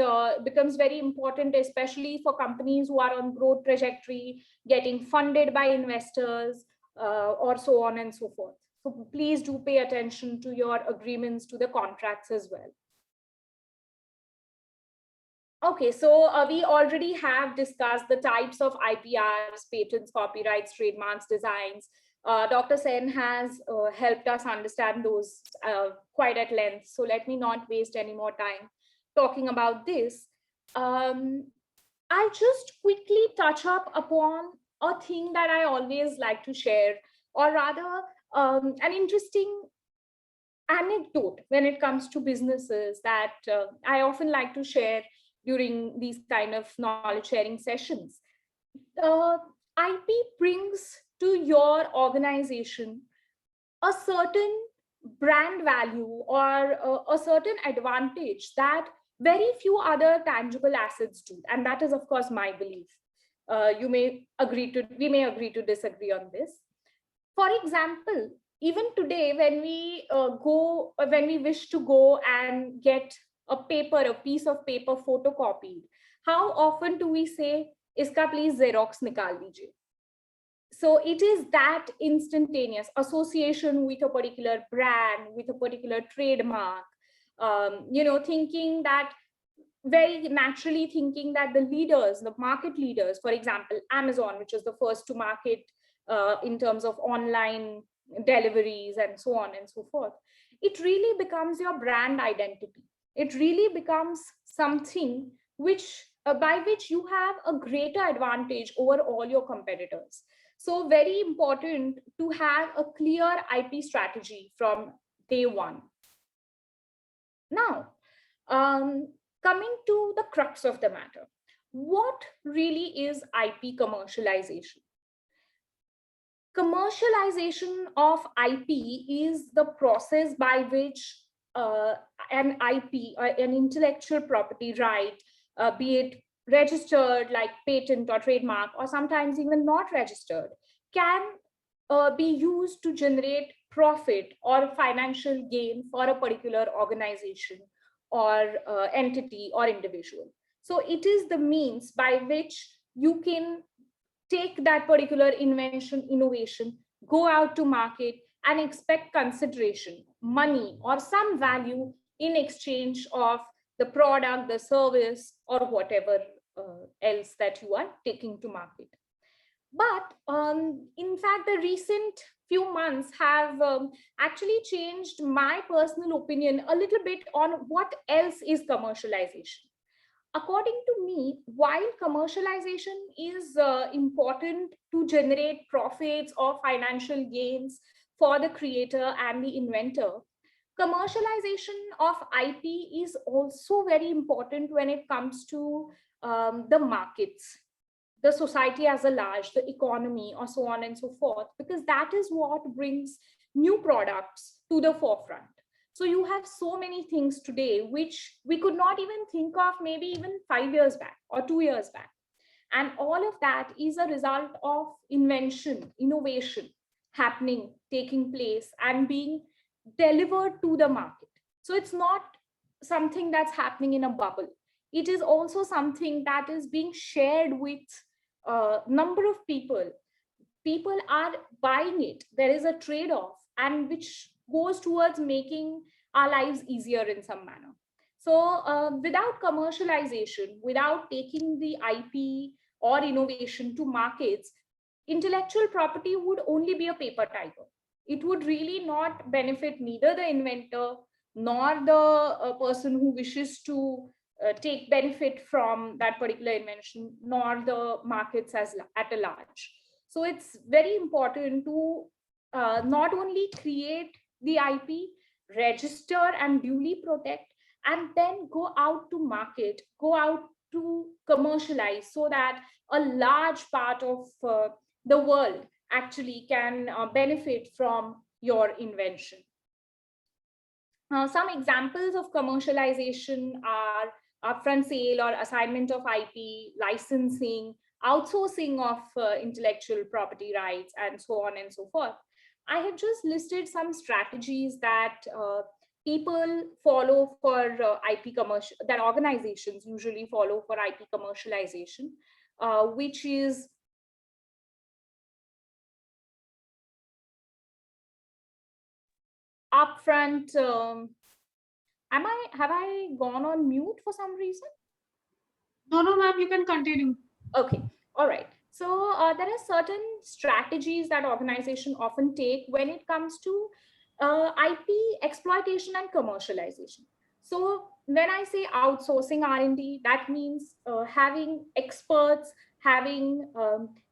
becomes very important, especially for companies who are on growth trajectory, getting funded by investors, or so on and so forth. So please do pay attention to your agreements, to the contracts as well. Okay, so we already have discussed the types of IPRs, patents, copyrights, trademarks, designs. Dr. Sen has helped us understand those quite at length. So let me not waste any more time talking about this. I'll just quickly touch up upon a thing that I always like to share, or rather an interesting anecdote when it comes to businesses that I often like to share during these kind of knowledge sharing sessions. IP brings to your organization a certain brand value or a certain advantage that very few other tangible assets do. And that is, of course, my belief. We may agree to disagree on this. For example, even today, when we wish to go and get a piece of paper photocopied, how often do we say, "Iska please Xerox nikal dijiye"? So it is that instantaneous association with a particular brand, with a particular trademark, thinking that, very naturally thinking that the leaders, the market leaders, for example, Amazon, which is the first to market in terms of online deliveries and so on and so forth, it really becomes your brand identity. It really becomes something by which you have a greater advantage over all your competitors. So very important to have a clear IP strategy from day one. Now, coming to the crux of the matter, what really is IP commercialization? Commercialization of IP is the process by which an IP, an intellectual property right, be it registered like patent or trademark, or sometimes even not registered, can be used to generate profit or financial gain for a particular organization or entity or individual. So it is the means by which you can take that particular invention, innovation, go out to market and expect consideration, money, or some value in exchange of the product, the service, or whatever else that you are taking to market. But in fact, the recent few months have actually changed my personal opinion a little bit on what else is commercialization. According to me, while commercialization is important to generate profits or financial gains for the creator and the inventor, commercialization of IP is also very important when it comes to the markets, the society as a large, the economy, or so on and so forth, because that is what brings new products to the forefront. So you have so many things today which we could not even think of maybe even 5 years back or 2 years back. And all of that is a result of invention, innovation happening, taking place, and being delivered to the market. So it's not something that's happening in a bubble. It is also something that is being shared with a number of people. People are buying it. There is a trade-off, and which goes towards making our lives easier in some manner. So without commercialization, without taking the IP or innovation to markets, intellectual property would only be a paper tiger. It would really not benefit neither the inventor nor the person who wishes to take benefit from that particular invention, nor the markets as at a large. So it's very important to not only create the IP, register and duly protect, and then go out to market, go out to commercialize, so that a large part of the world actually can benefit from your invention. Some examples of commercialization are upfront sale or assignment of IP, licensing, outsourcing of intellectual property rights, and so on and so forth. I have just listed some strategies that people follow for IP commercial, that organizations usually follow for IP commercialization, which is upfront. Have I gone on mute for some reason? No, ma'am, you can continue. Okay, all right. So there are certain strategies that organizations often take when it comes to IP exploitation and commercialization. So when I say outsourcing R&D, that means having experts, having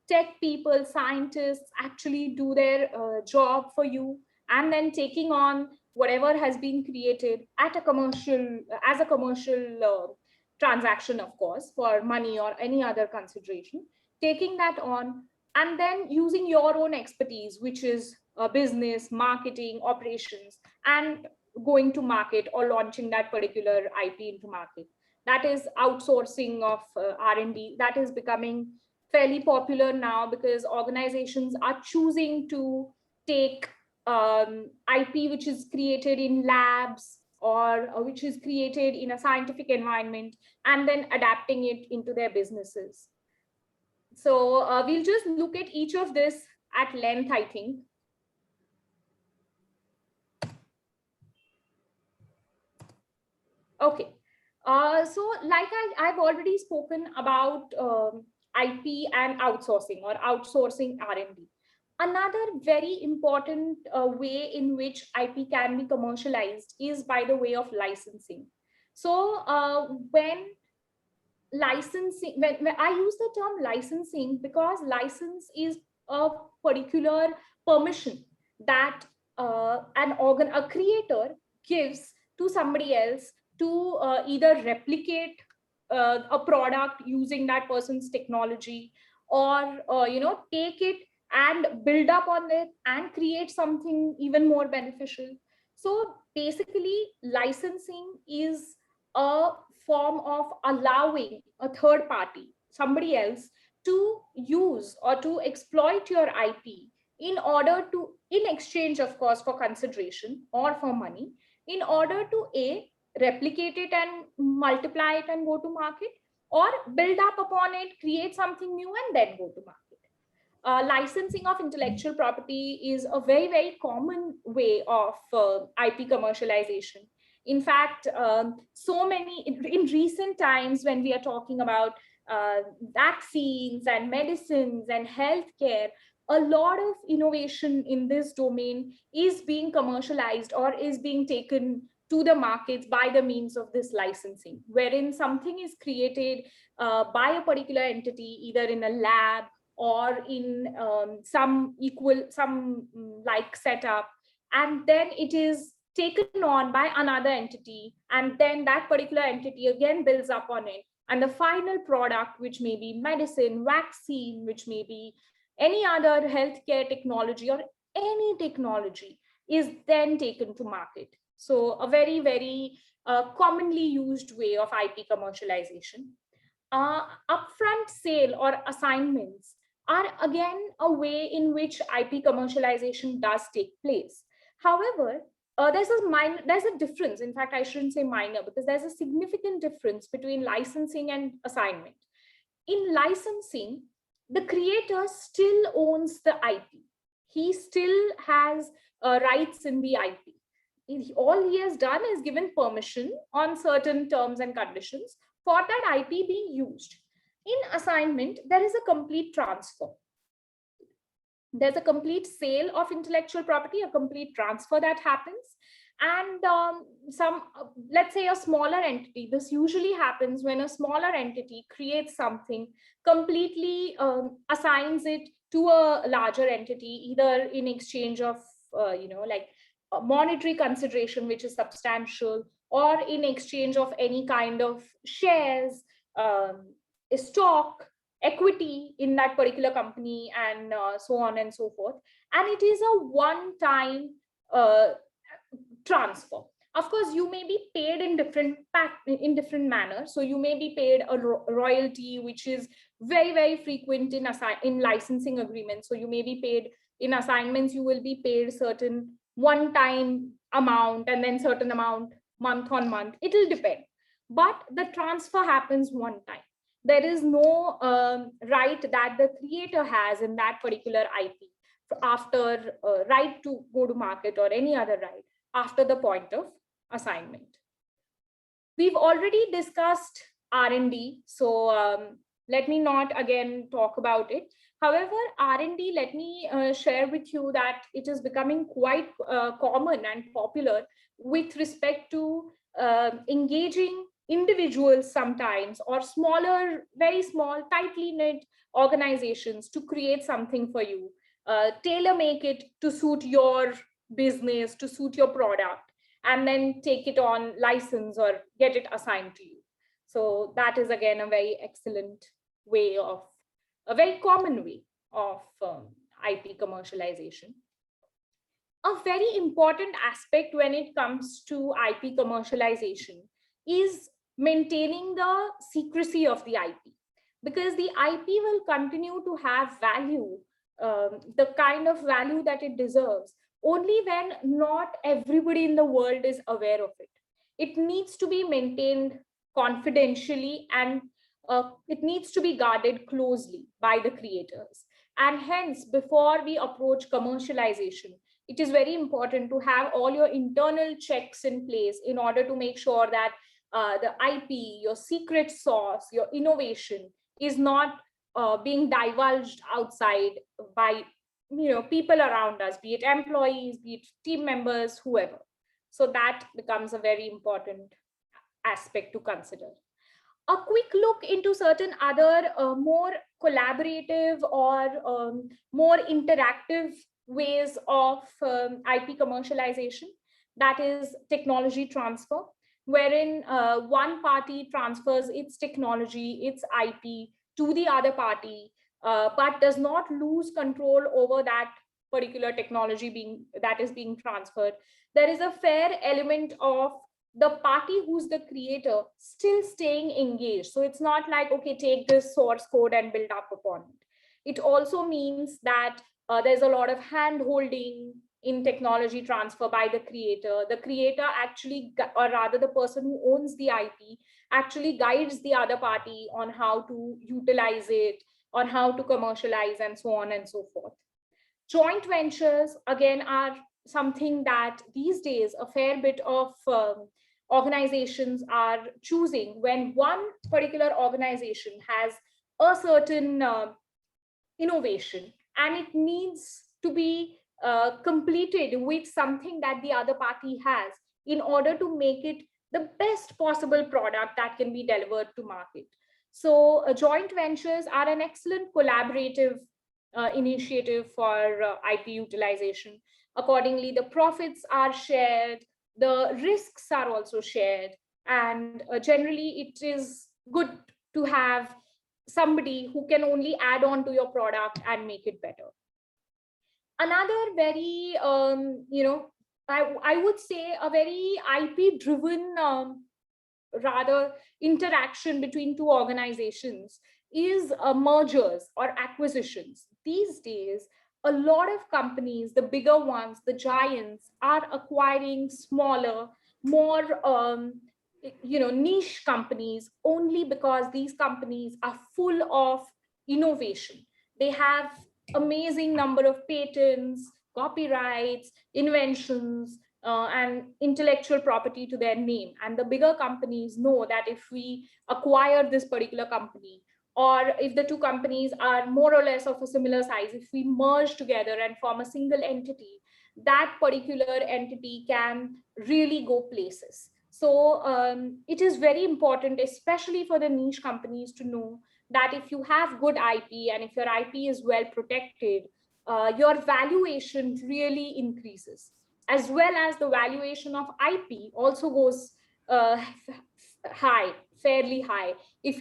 tech people, scientists actually do their job for you, and then taking on whatever has been created at a commercial, as a commercial transaction, of course, for money or any other consideration, taking that on, and then using your own expertise, which is business, marketing, operations, and going to market or launching that particular IP into market. That is outsourcing of R&D. That is becoming fairly popular now because organizations are choosing to take IP which is created in labs or which is created in a scientific environment, and then adapting it into their businesses. So we'll just look at each of this at length, I think. Okay, so like I've already spoken about IP and outsourcing or outsourcing R&D. Another very important way in which IP can be commercialized is by the way of licensing. So when licensing, when I use the term licensing, because license is a particular permission that a creator gives to somebody else to either replicate a product using that person's technology, or take it and build up on it and create something even more beneficial. So basically, licensing is a form of allowing a third party, somebody else, to use or to exploit your IP in order to, in exchange, of course, for consideration or for money, in order to A, replicate it and multiply it and go to market, or build up upon it, create something new, and then go to market. Licensing of intellectual property is a very, very common way of IP commercialization. In fact, so many in recent times when we are talking about vaccines and medicines and healthcare, a lot of innovation in this domain is being commercialized or is being taken to the markets by the means of this licensing, wherein something is created by a particular entity, either in a lab or in some like setup, and then it is taken on by another entity, and then that particular entity again builds up on it, and the final product, which may be medicine, vaccine, which may be any other healthcare technology or any technology, is then taken to market. So a very, very commonly used way of IP commercialization. Upfront sale or assignments are again a way in which IP commercialization does take place. However, there's a difference. In fact, I shouldn't say minor, because there's a significant difference between licensing and assignment. In licensing, the creator still owns the IP. He still has rights in the IP. All he has done is given permission on certain terms and conditions for that IP being used. In assignment, there is a complete transfer. There's a complete sale of intellectual property, a complete transfer that happens. And let's say a smaller entity, this usually happens when a smaller entity creates something, completely assigns it to a larger entity, either in exchange of, like a monetary consideration, which is substantial, or in exchange of any kind of shares, stock, equity in that particular company, and so on and so forth. And it is a one-time transfer. Of course, you may be paid in different manners. So you may be paid a royalty, which is very, very frequent in licensing agreements. So you may be paid in assignments, you will be paid certain one-time amount and then certain amount month on month. It will depend. But the transfer happens one time. There is no right that the creator has in that particular IP after right to go to market or any other right after the point of assignment. We've already discussed R&D, so let me not again talk about it. However, R&D, let me share with you that it is becoming quite common and popular with respect to engaging individuals sometimes, or smaller, very small, tightly knit organizations to create something for you, tailor make it to suit your business, to suit your product, and then take it on license or get it assigned to you. So that is again a very excellent way of, a very common way of IP commercialization. A very important aspect when it comes to IP commercialization is maintaining the secrecy of the IP, because the IP will continue to have value, the kind of value that it deserves, only when not everybody in the world is aware of it. It needs to be maintained confidentially, and it needs to be guarded closely by the creators. And hence, before we approach commercialization, it is very important to have all your internal checks in place in order to make sure that the IP, your secret sauce, your innovation is not being divulged outside by people around us, be it employees, be it team members, whoever. So that becomes a very important aspect to consider. A quick look into certain other more collaborative or more interactive ways of IP commercialization, that is technology transfer, wherein one party transfers its technology, its IP to the other party, but does not lose control over that particular technology that is being transferred. There is a fair element of the party who's the creator still staying engaged. So it's not like, okay, take this source code and build up upon it. It also means that there's a lot of hand holding in technology transfer by the creator. The creator actually, or rather the person who owns the IP, actually guides the other party on how to utilize it, on how to commercialize, and so on and so forth. Joint ventures, again, are something that these days a fair bit of organizations are choosing, when one particular organization has a certain innovation and it needs to be completed with something that the other party has in order to make it the best possible product that can be delivered to market. So joint ventures are an excellent collaborative initiative for IP utilization. Accordingly, the profits are shared, the risks are also shared, and generally it is good to have somebody who can only add on to your product and make it better. Another very, I would say a very IP driven rather interaction between two organizations is mergers or acquisitions. These days, a lot of companies, the bigger ones, the giants, are acquiring smaller, more niche companies only because these companies are full of innovation. They have amazing number of patents, copyrights, inventions, and intellectual property to their name. And the bigger companies know that if we acquire this particular company, or if the two companies are more or less of a similar size, if we merge together and form a single entity, that particular entity can really go places. So it is very important, especially for the niche companies, to know that if you have good IP and if your IP is well protected, your valuation really increases, as well as the valuation of IP also goes high, fairly high, if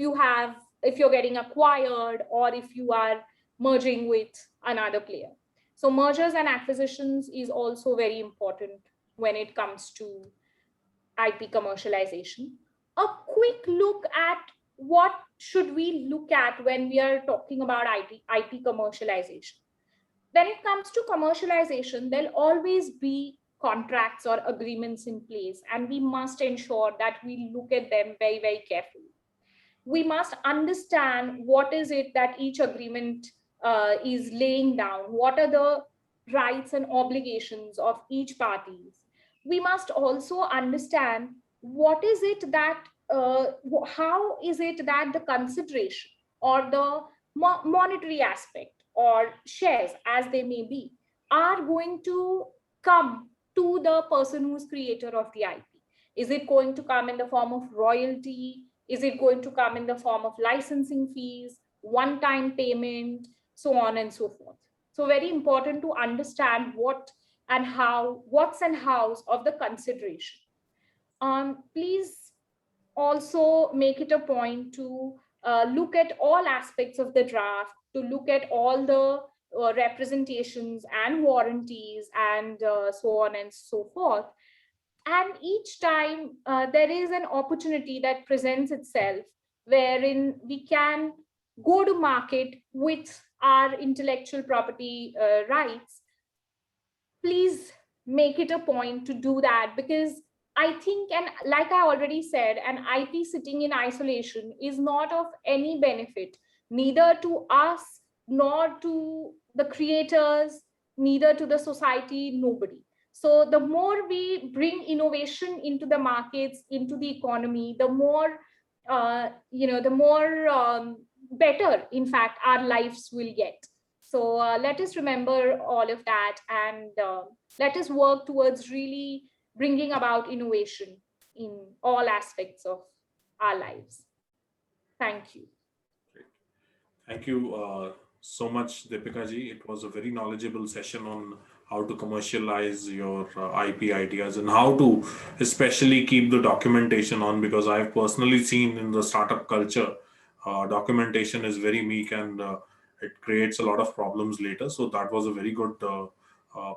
you're getting acquired or if you are merging with another player. So mergers and acquisitions is also very important when it comes to IP commercialization. A quick look at what should we look at when we are talking about IP commercialization. When it comes to commercialization, there'll always be contracts or agreements in place, and we must ensure that we look at them very, very carefully. We must understand what is it that each agreement is laying down, what are the rights and obligations of each parties. We must also understand what is it that, how is it that the consideration or the monetary aspect or shares, as they may be, are going to come to the person who's creator of the IP. Is it going to come in the form of royalty? Is it going to come in the form of licensing fees, one-time payment, so on and so forth? So very important to understand what and how, what's and hows of the consideration. Please also make it a point to look at all aspects of the draft, to look at all the representations and warranties and so on and so forth. And each time there is an opportunity that presents itself wherein we can go to market with our intellectual property rights. Please make it a point to do that, because I think, and like I already said, an IP sitting in isolation is not of any benefit, neither to us, nor to the creators, neither to the society, nobody. So the more we bring innovation into the markets, into the economy, the more, the more better, in fact, our lives will get. So let us remember all of that, and let us work towards really bringing about innovation in all aspects of our lives. Thank you. Great. Thank you so much, Deepika ji. It was a very knowledgeable session on how to commercialize your IP ideas and how to especially keep the documentation on, because I've personally seen in the startup culture, documentation is very weak and it creates a lot of problems later. So that was a very good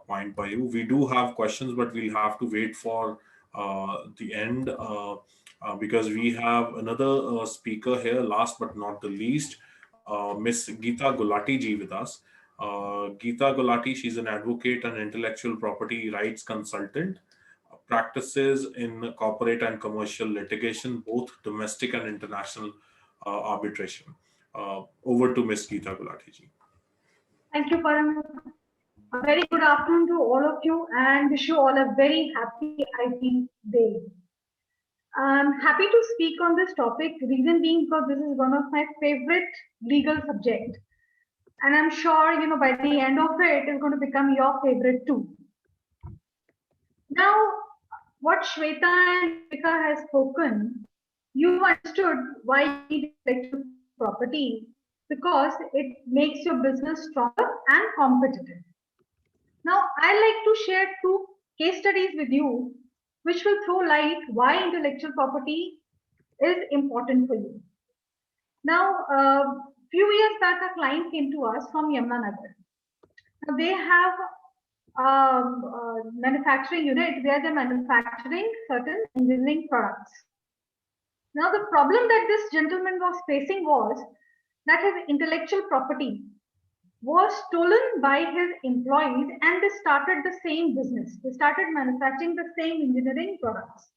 point by you. We do have questions, but we'll have to wait for the end because we have another speaker here, last but not the least, Miss Geeta Gulati ji with us. Geeta Gulati, she's an advocate and intellectual property rights consultant, practices in corporate and commercial litigation, both domestic and international arbitration. Over to Miss Geeta Gulati ji. Thank you, Param. A very good afternoon to all of you, and wish you all a very happy IP day. I'm happy to speak on this topic, reason being because this is one of my favorite legal subjects. And I'm sure, by the end of it, it's going to become your favorite too. Now, what Shweta and Vika has spoken, you understood why you need intellectual property, because it makes your business stronger and competitive. Now, I like to share 2 case studies with you, which will throw light why intellectual property is important for you. Now, few years back, a client came to us from Yamunanagar. Now, they have a manufacturing unit where they're manufacturing certain engineering products. Now, the problem that this gentleman was facing was that his intellectual property was stolen by his employees, and they started the same business. They started manufacturing the same engineering products.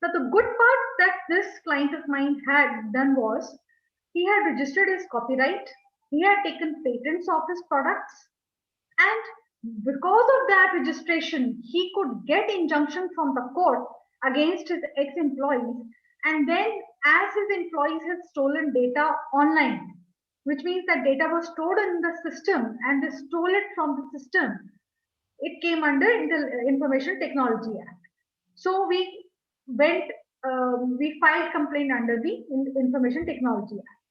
Now, the good part that this client of mine had done was he had registered his copyright, he had taken patents of his products, and because of that registration, he could get injunction from the court against his ex-employees. And then, as his employees had stolen data online, which means that data was stored in the system and they stole it from the system, it came under Information Technology Act. So we filed complaint under the Information Technology Act.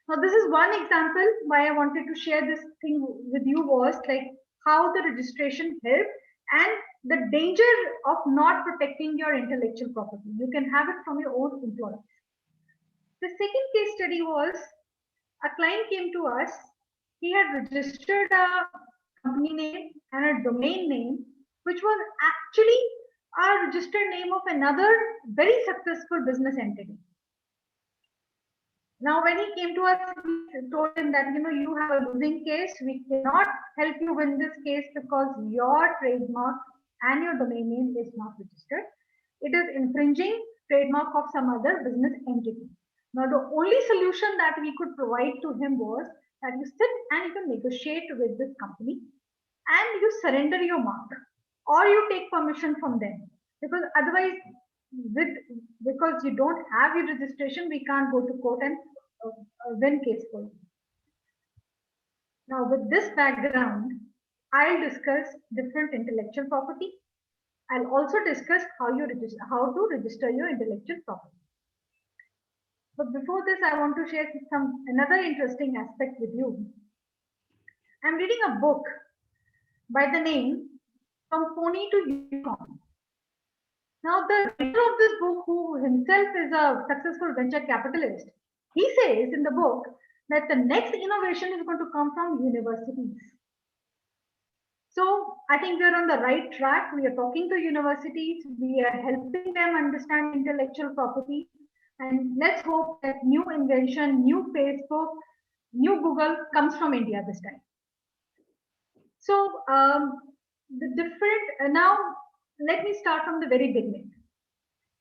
Now, this is one example why I wanted to share this thing with you, was like how the registration helped and the danger of not protecting your intellectual property. You can have it from your own employees. The second case study was a client came to us. He had registered a company name and a domain name, which was actually a registered name of another very successful business entity. Now, when he came to us, we told him that, you have a losing case. We cannot help you win this case because your trademark and your domain name is not registered. It is infringing trademark of some other business entity. Now, the only solution that we could provide to him was that you sit and you can negotiate with this company and you surrender your mark, or you take permission from them, because otherwise, because you don't have your registration, we can't go to court and win case for you. Now, with this background, I'll discuss different intellectual property. I'll also discuss how to register your intellectual property. But before this, I want to share another interesting aspect with you. I'm reading a book by the name From Pony to Unicorn. Now, the writer of this book, who himself is a successful venture capitalist, he says in the book that the next innovation is going to come from universities. So I think we're on the right track. We are talking to universities. We are helping them understand intellectual property. And let's hope that new invention, new Facebook, new Google comes from India this time. So now let me start from the very beginning.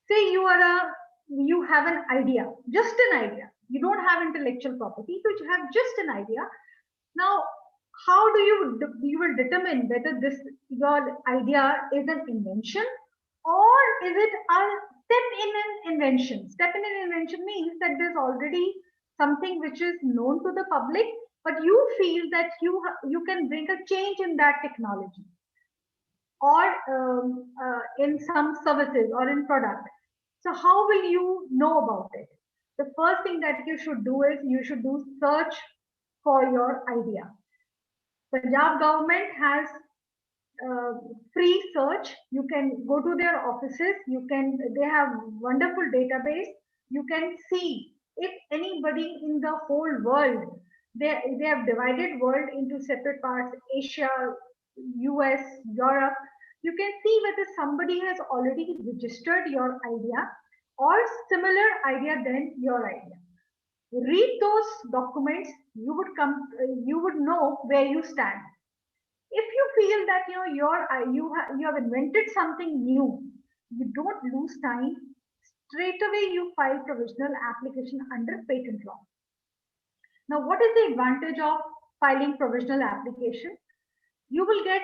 Say you have an idea, just an idea. You don't have intellectual property, but you have just an idea. Now, how do you will determine whether your idea is an invention or is it a step in an invention? Step in an invention means that there's already something which is known to the public, but you feel that you can bring a change in that technology, or in some services or in product. So how will you know about it? The first thing that you should do is you should do search for your idea. Punjab government has free search. You can go to their offices. They have wonderful database. You can see if anybody in the whole world, they have divided world into separate parts, Asia, US, Europe. You can see whether somebody has already registered your idea or similar idea than your idea. Read those documents, you would know where you stand. If you feel that you have invented something new, you don't lose time. Straight away you file provisional application under patent law. Now, what is the advantage of filing provisional application? You will get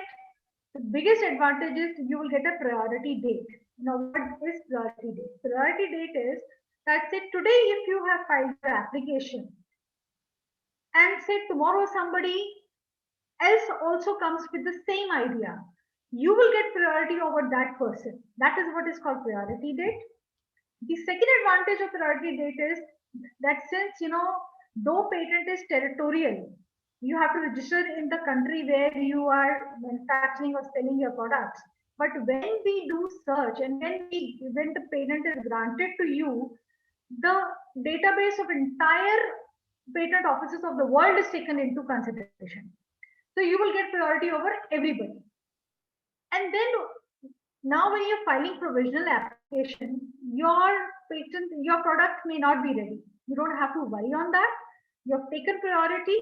the biggest advantage is you will get a priority date. Now, what is priority date? Priority date is that say today if you have filed your application and say tomorrow somebody else also comes with the same idea, you will get priority over that person. That is what is called priority date. The second advantage of priority date is that since, though patent is territorial, you have to register in the country where you are manufacturing or selling your products. But when we do search and when the patent is granted to you, the database of entire patent offices of the world is taken into consideration. So you will get priority over everybody. And then now when you're filing provisional application, your product may not be ready. You don't have to worry on that. You have taken priority.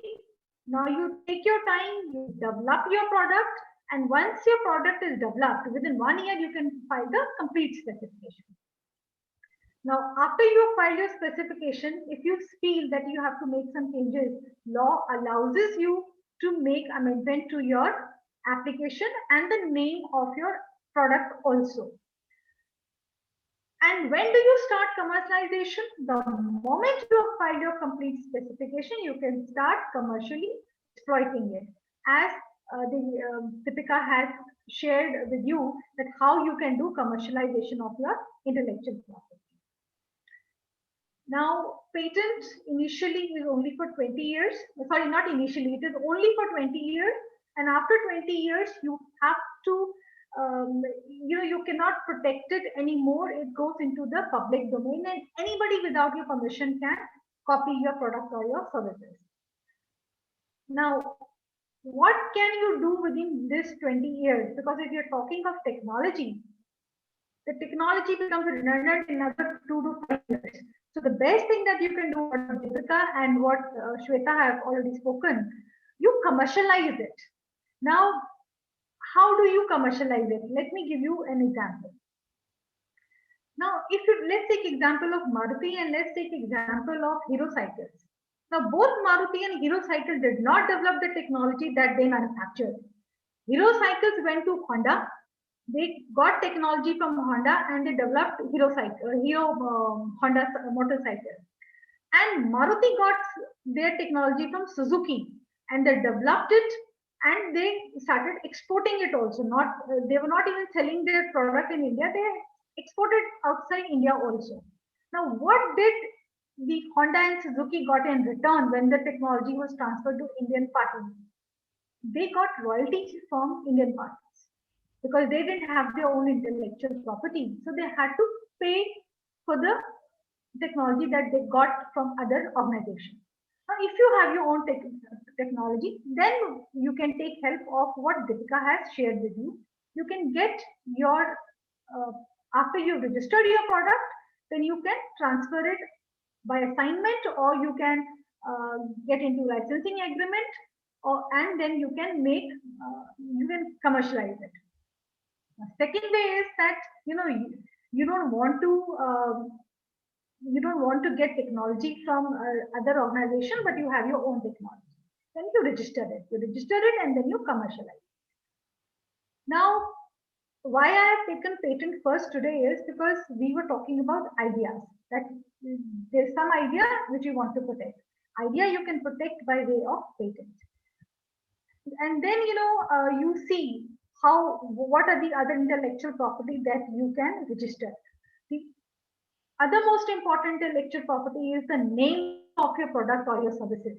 Now you take your time, you develop your product, and once your product is developed, within 1 year, you can file the complete specification. Now, after you file your specification, if you feel that you have to make some changes, law allows you to make amendment to your application and the name of your product also. And when do you start commercialization? The moment you have filed your complete specification, you can start commercially exploiting it. As Deepika has shared with you that how you can do commercialization of your intellectual property. Now, patent initially is only for 20 years. Sorry, not initially, it is only for 20 years. And after 20 years, you have to, you cannot protect it anymore. It goes into the public domain and anybody without your permission can copy your product or your services. Now, what can you do within this 20 years? Because if you're talking of technology, the technology becomes redundant in another 2 to 5 years. So the best thing that you can do, what Deepika and what Shweta have already spoken, you commercialize it. Now, how do you commercialize it? Let me give you an example. Now, let's take example of Maruti and let's take example of Hero Cycles. Now, both Maruti and Hero Cycles did not develop the technology that they manufactured. Hero Cycles went to Honda. They got technology from Honda and they developed Honda motorcycle. And Maruti got their technology from Suzuki and they developed it and they started exporting it also. They were not even selling their product in India. They exported outside India also. Now, what did the Honda and Suzuki got in return when the technology was transferred to Indian parties? They got royalties from Indian parties because they didn't have their own intellectual property. So they had to pay for the technology that they got from other organizations. Now, if you have your own technology, then you can take help of what Deepika has shared with you. You can get your, after you registered your product, then you can transfer it by assignment or you can get into licensing agreement and then you can you can commercialize it. Second way is that you don't want to get technology from other organization, but you have your own technology. Then you register it. You register it and then you commercialize. Now, why I have taken patent first today is because we were talking about ideas. That there's some idea which you want to protect. Idea you can protect by way of patent. And then you see what are the other intellectual property that you can register. The other most important intellectual property is the name of your product or your services.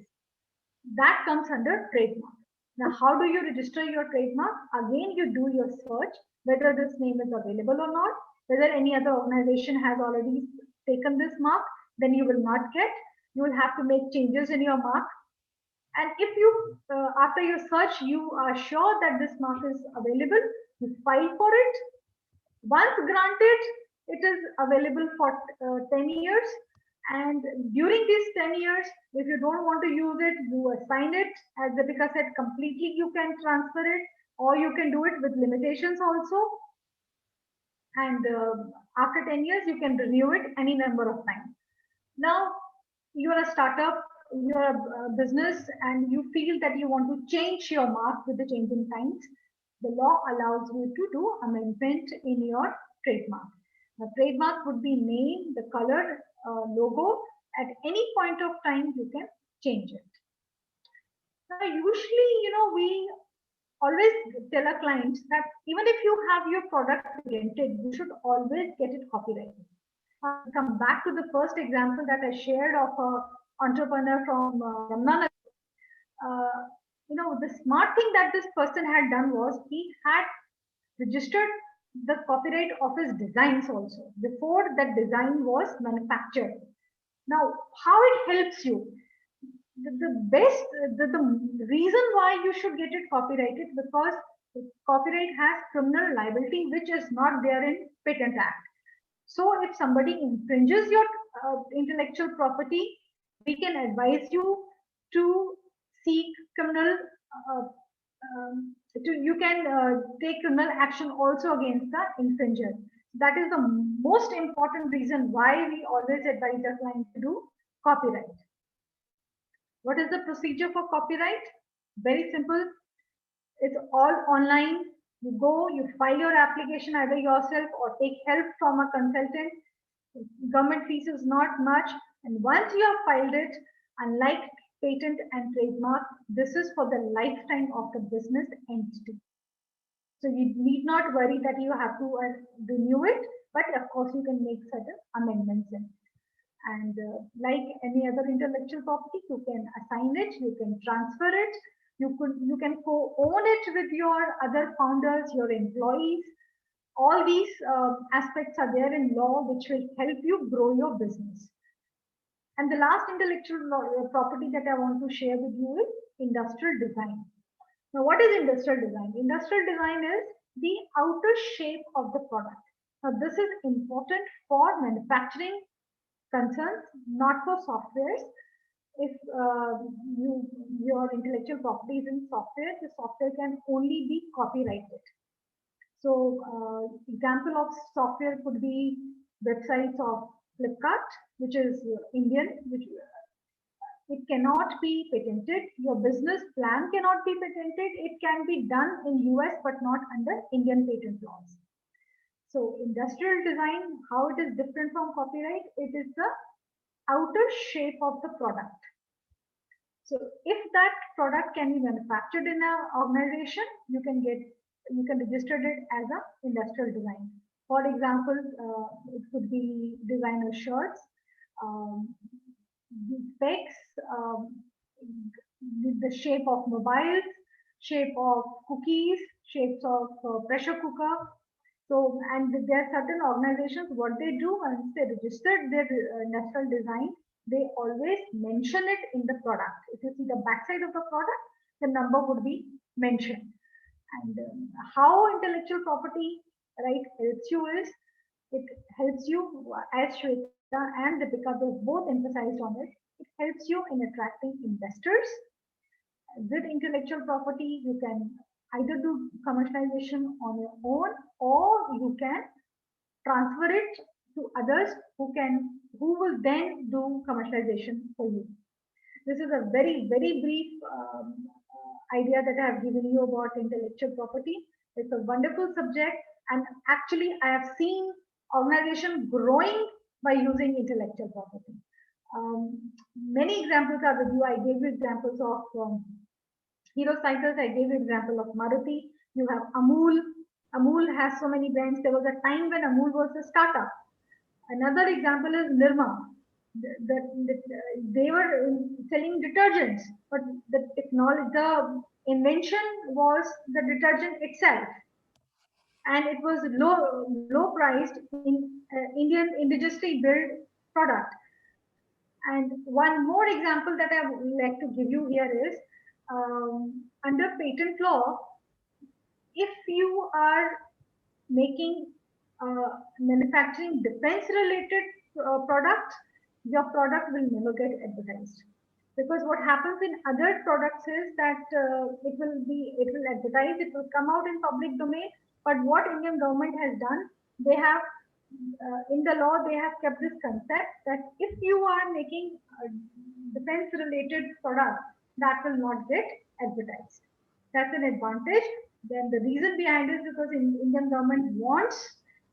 That comes under trademark. Now, how do you register your trademark? Again, you do your search, whether this name is available or not, whether any other organization has already taken this mark, then you will not get. You will have to make changes in your mark. And if you, after your search, you are sure that this mark is available, you file for it. Once granted, it is available for 10 years. And during these 10 years, if you don't want to use it, you assign it. As Deepika said, completely you can transfer it, or you can do it with limitations also. And after 10 years, you can renew it any number of times. Now, you are a startup, you're a business, and you feel that you want to change your mark with the changing times. The law allows you to do amendment in your trademark. The trademark would be name, the color, logo. At any point of time, you can change it. Now, usually, we always tell our clients that even if you have your product patented, you should always get it copyrighted. I'll come back to the first example that I shared of an entrepreneur from Yamuna. The smart thing that this person had done was he had registered the copyright of his designs also before that design was manufactured. Now, how it helps you? The reason why you should get it copyrighted, because copyright has criminal liability, which is not there in Patent Act. So if somebody infringes your intellectual property, we can advise you to seek criminal, you can take criminal action also against the infringer. That is the most important reason why we always advise our client to do copyright. What is the procedure for copyright? Very simple. It's all online. You go, you file your application either yourself or take help from a consultant. Government fees is not much. And once you have filed it, unlike patent and trademark, this is for the lifetime of the business entity. So you need not worry that you have to renew it, but of course you can make certain amendments in it. And like any other intellectual property, you can assign it, you can transfer it, you can co-own it with your other founders, your employees. All these aspects are there in law, which will help you grow your business. And the last intellectual property that I want to share with you is industrial design. Now, what is industrial design? Industrial design is the outer shape of the product. Now, this is important for manufacturing concerns, not for softwares. If your intellectual property is in software, the software can only be copyrighted. So, example of software could be websites of Flipkart, which is Indian, which it cannot be patented. Your business plan cannot be patented. It can be done in US, but not under Indian patent laws. So industrial design, how it is different from copyright, it is the outer shape of the product. So if that product can be manufactured in an organization, you can register it as an industrial design. For example, it could be designer shirts, specs, the shape of mobiles, shape of cookies, shapes of pressure cooker. So, and there are certain organizations, what they do once they registered their industrial design, they always mention it in the product. If you see the backside of the product, the number would be mentioned. And how intellectual property helps you is, it helps you, as Shweta and Deepika, they both emphasized on it, it helps you in attracting investors. With intellectual property, you can either do commercialization on your own, or you can transfer it to others who will then do commercialization for you. This is a very, very brief idea that I have given you about intellectual property. It's a wonderful subject, and actually I have seen organizations growing by using intellectual property. Many examples are with you. I gave you examples of Hero Cycles. I gave you example of Maruti. You have Amul. Amul has so many brands. There was a time when Amul was a startup. Another example is Nirma. They were selling detergents, but the technology, the invention was the detergent itself, and it was low priced in Indian indigenously built product. And one more example that I would like to give you here is under patent law, if you are making manufacturing defense related products, your product will never get advertised. Because what happens in other products is that it will advertise, it will come out in public domain. But what Indian government has done, they have in the law, they have kept this concept that if you are making defense related products, that will not get advertised. That's an advantage. Then the reason behind it is because Indian government wants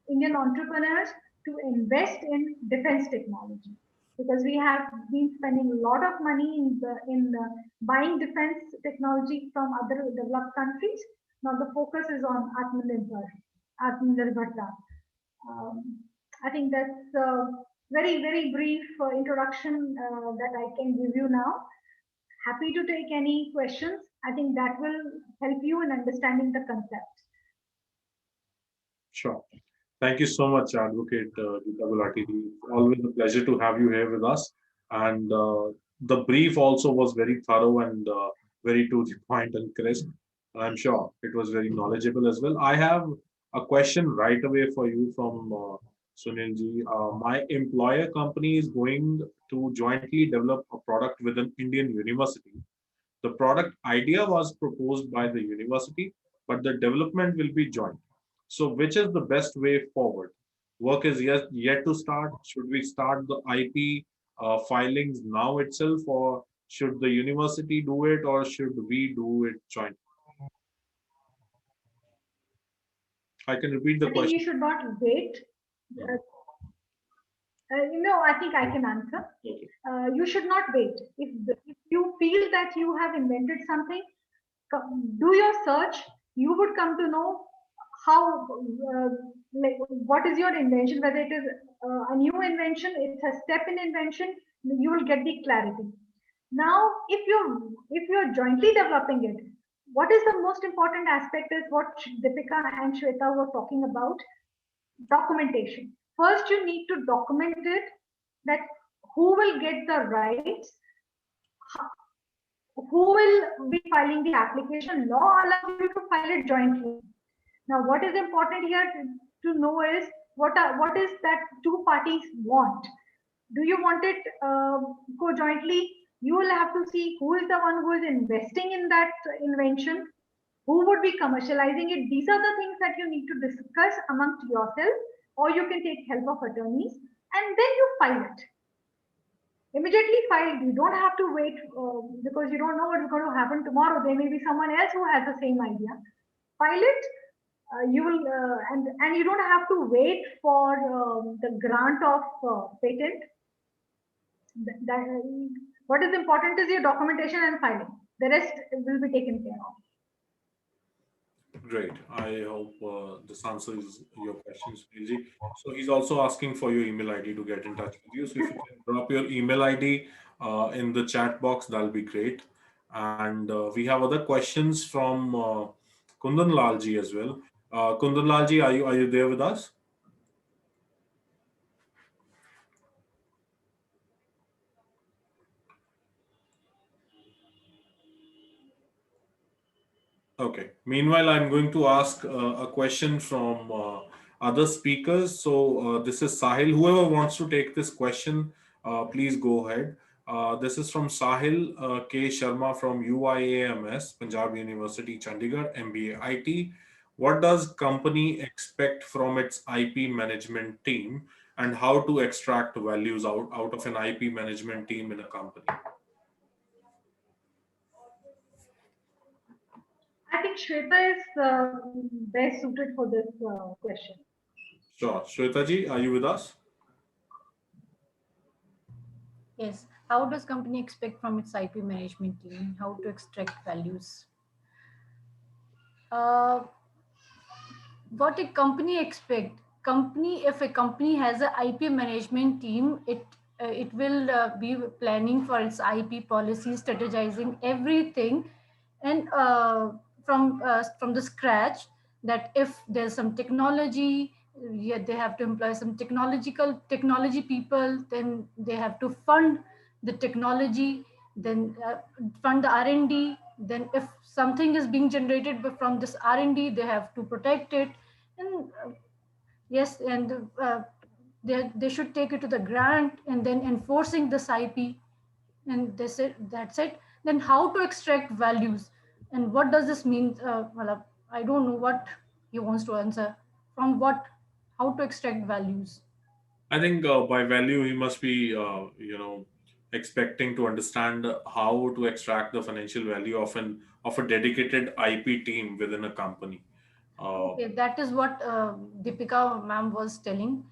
Indian entrepreneurs to invest in defense technology, because we have been spending a lot of money in buying defense technology from other developed countries. Now the focus is on Atmanirbharta. I think that's a very brief introduction that I can give you now. Happy to take any questions. I think that will help you in understanding the concept. Sure. Thank you so much, Advocate Geeta Gulati. It's always a pleasure to have you here with us. And the brief also was very thorough and very to the point and crisp. I'm sure it was very knowledgeable as well. I have a question right away for you from Sunil ji. My employer company is going to jointly develop a product with an Indian university. The product idea was proposed by the university, but the development will be joint. So which is the best way forward? Work is yet to start. Should we start the IP filings now itself, or should the university do it, or should we do it jointly? I can repeat the I think question. you should not wait. I think I can answer. Okay. You should not wait. If you feel that you have invented something, do your search. You would come to know how, like, what is your invention, whether it is a new invention, it's a step in invention, you will get the clarity. Now, if you're jointly developing it, what is the most important aspect is what Deepika and Shweta were talking about: documentation. First, you need to document it, that who will get the rights, who will be filing the application. Law allows you to file it jointly. Now, what is important here to know is what is that two parties want. Do you want it go jointly? You will have to see who is the one who is investing in that invention, who would be commercializing it. These are the things that you need to discuss amongst yourself, or you can take help of attorneys, and then you file it. Immediately file. You don't have to wait because you don't know what is going to happen tomorrow. There may be someone else who has the same idea. File it. You will, and you don't have to wait for the grant of patent. What is important is your documentation and filing. The rest will be taken care of. Great. I hope this answers your questions, Sunilji. So he's also asking for your email ID to get in touch with you. So if you can drop your email ID in the chat box, that'll be great. And we have other questions from Kundan Lalji as well. Kundan Lalji, are you there with us? Okay. Meanwhile, I'm going to ask a question from other speakers. So this is Sahil. Whoever wants to take this question, please go ahead. This is from Sahil K. Sharma from UIAMS, Punjab University, Chandigarh, MBA IT. What does company expect from its IP management team, and how to extract values out of an IP management team in a company? I think Shweta is best suited for this question. Sure. Shweta ji, are you with us? Yes. How does company expect from its IP management team how to extract values? What a company expect? If a company has an IP management team, it will be planning for its IP policies, strategizing everything, and from the scratch. That if there's some technology, they have to employ some technology people. Then they have to fund the technology, then fund the R&D. Then if something is being generated from this R&D, they have to protect it. And yes, and they should take it to the grant and then enforcing this IP. And that's it. Then how to extract values, and what does this mean? Well, I don't know what he wants to answer. From what? How to extract values? I think by value, he must be, expecting to understand how to extract the financial value of a dedicated IP team within a company. Okay, that is what Deepika ma'am was telling.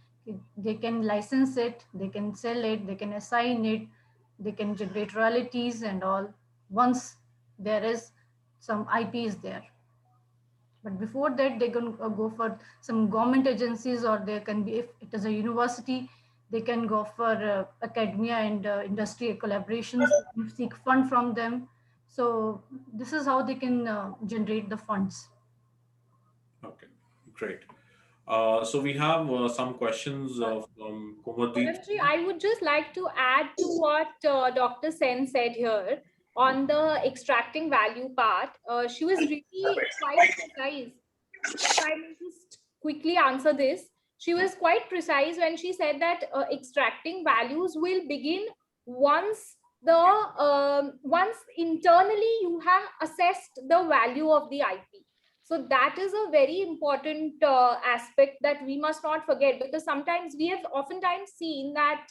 They can license it, they can sell it, they can assign it, they can generate royalties and all once there is some IP is there. But before that, they can go for some government agencies, or they can be, if it is a university, they can go for academia and industry collaborations, seek fund from them. So this is how they can generate the funds. Okay, great. So we have some questions from Komaldeep. Paramji, I would just like to add to what Dr. Sen said here on the extracting value part. She was really quite precise. If I may just quickly answer this, she was quite precise when she said that extracting values will begin once once internally you have assessed the value of the IP. So that is a very important aspect that we must not forget, because sometimes we have oftentimes seen that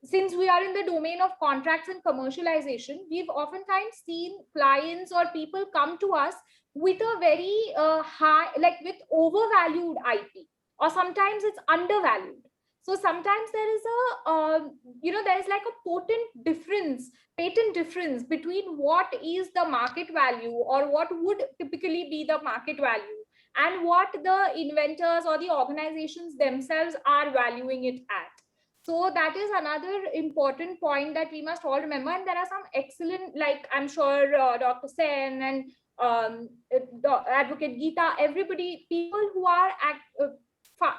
since we are in the domain of contracts and commercialization, we've oftentimes seen clients or people come to us with a very high, like with overvalued IP, or sometimes it's undervalued. So sometimes there is a, there is like a patent difference between what is the market value, or what would typically be the market value, and what the inventors or the organizations themselves are valuing it at. So that is another important point that we must all remember. And there are some excellent, like I'm sure Dr. Sen and Advocate Geeta, everybody, people who are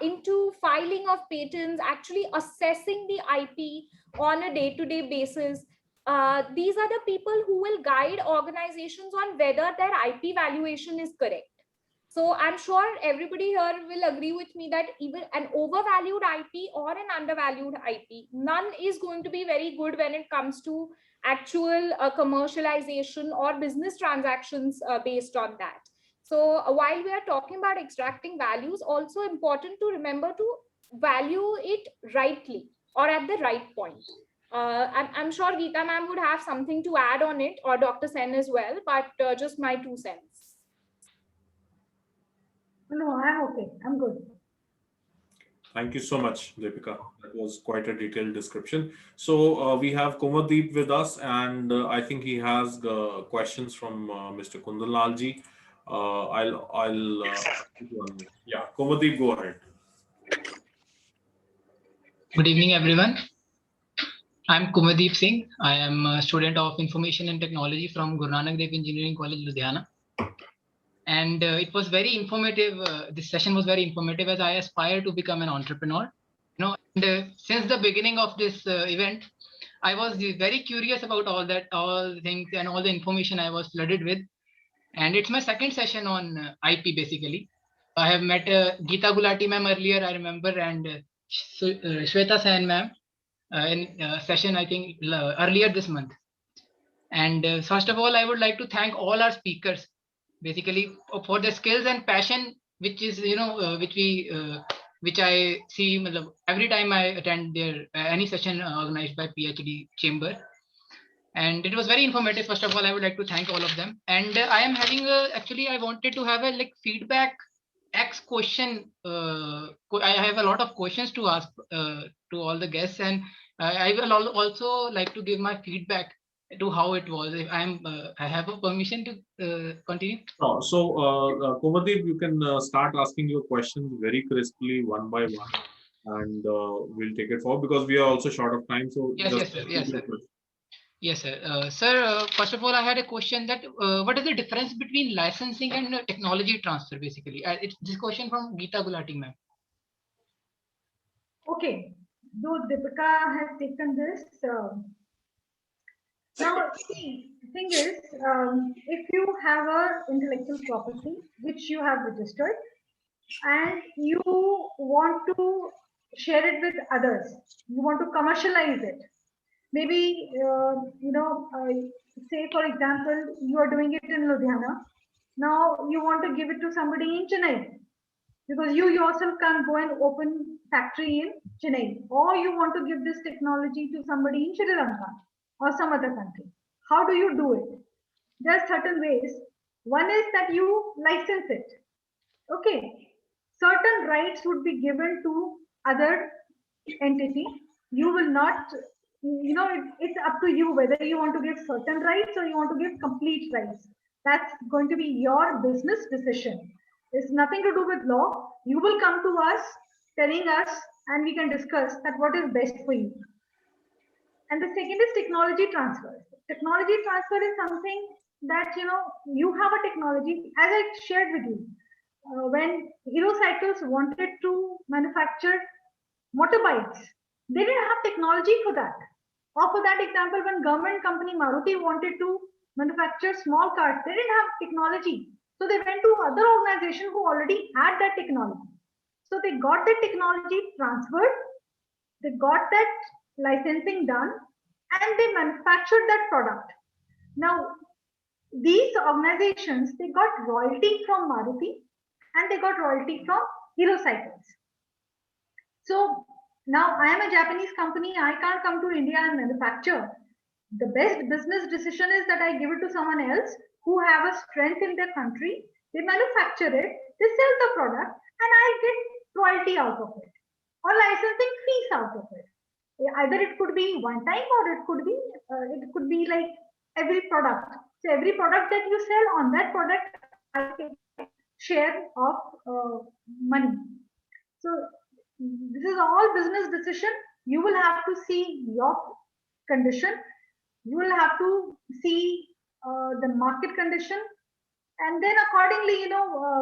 into filing of patents, actually assessing the IP on a day-to-day basis. These are the people who will guide organizations on whether their IP valuation is correct. So I'm sure everybody here will agree with me that even an overvalued IP or an undervalued IP, none is going to be very good when it comes to actual commercialization or business transactions based on that. So while we are talking about extracting values, also important to remember to value it rightly or at the right point. I'm sure Geeta ma'am would have something to add on it, or Dr. Sen as well, but just my 2 cents. No, I'm okay. I'm good. Thank you so much, Deepika. That was quite a detailed description. So we have Komaldeep with us, and I think he has questions from Mr. Kundan Lalji. Yeah, Komaldeep, go ahead. Good evening, everyone. I'm Kumadeep Singh. I am a student of Information and Technology from Guru Nanak Dev Engineering College, Ludhiana. And it was very informative. This session was very informative, as I aspire to become an entrepreneur. And since the beginning of this event, I was very curious about all the things and all the information I was flooded with. And it's my second session on IP, basically. I have met Geeta Gulati ma'am earlier, I remember, and Shweta Sen ma'am in session, I think, earlier this month. And first of all, I would like to thank all our speakers, basically, for the skills and passion, which is, which I see every time I attend their any session organized by PhD Chamber. And it was very informative. First of all, I would like to thank all of them. And I am having actually, I wanted to have a feedback X question. I have a lot of questions to ask to all the guests, and I will also like to give my feedback to how it was. If I have a permission to continue. So, Komaldeep, you can start asking your questions very crisply, one by one, and we'll take it forward because we are also short of time. So, yes, sir. Yes, sir. Sir, first of all, I had a question that what is the difference between licensing and technology transfer, basically? It's this question from Geeta Gulati, ma'am. Okay, though Deepika has taken this. Now, see, the thing is, if you have a intellectual property which you have registered and you want to share it with others, you want to commercialize it. Maybe, say, for example, you are doing it in Ludhiana. Now you want to give it to somebody in Chennai because you yourself can't go and open factory in Chennai, or you want to give this technology to somebody in Sri Lanka or some other country. How do you do it? There are certain ways. One is that you license it. Okay, certain rights would be given to other entity. You will not, it's up to you whether you want to give certain rights or you want to give complete rights. That's going to be your business decision. It's nothing to do with law. You will come to us telling us and we can discuss that what is best for you. And the second is technology transfer. Technology transfer is something that, you have a technology, as I shared with you. When Hero Cycles wanted to manufacture motorbikes, they didn't have technology for that. Or for that example, when government company Maruti wanted to manufacture small cars, they didn't have technology. So they went to other organizations who already had that technology. So they got the technology transferred, they got that licensing done, and they manufactured that product. Now, these organizations, they got royalty from Maruti and they got royalty from Hero Cycles. So now I am a Japanese company, I can't come to India and manufacture. The best business decision is that I give it to someone else who have a strength in their country. They manufacture it, they sell the product, and I get royalty out of it or licensing fees out of it. Either it could be one time or it could be like every product. So every product that you sell, on that product I get share of money. So this is all business decision. You will have to see your condition. You will have to see the market condition, and then accordingly,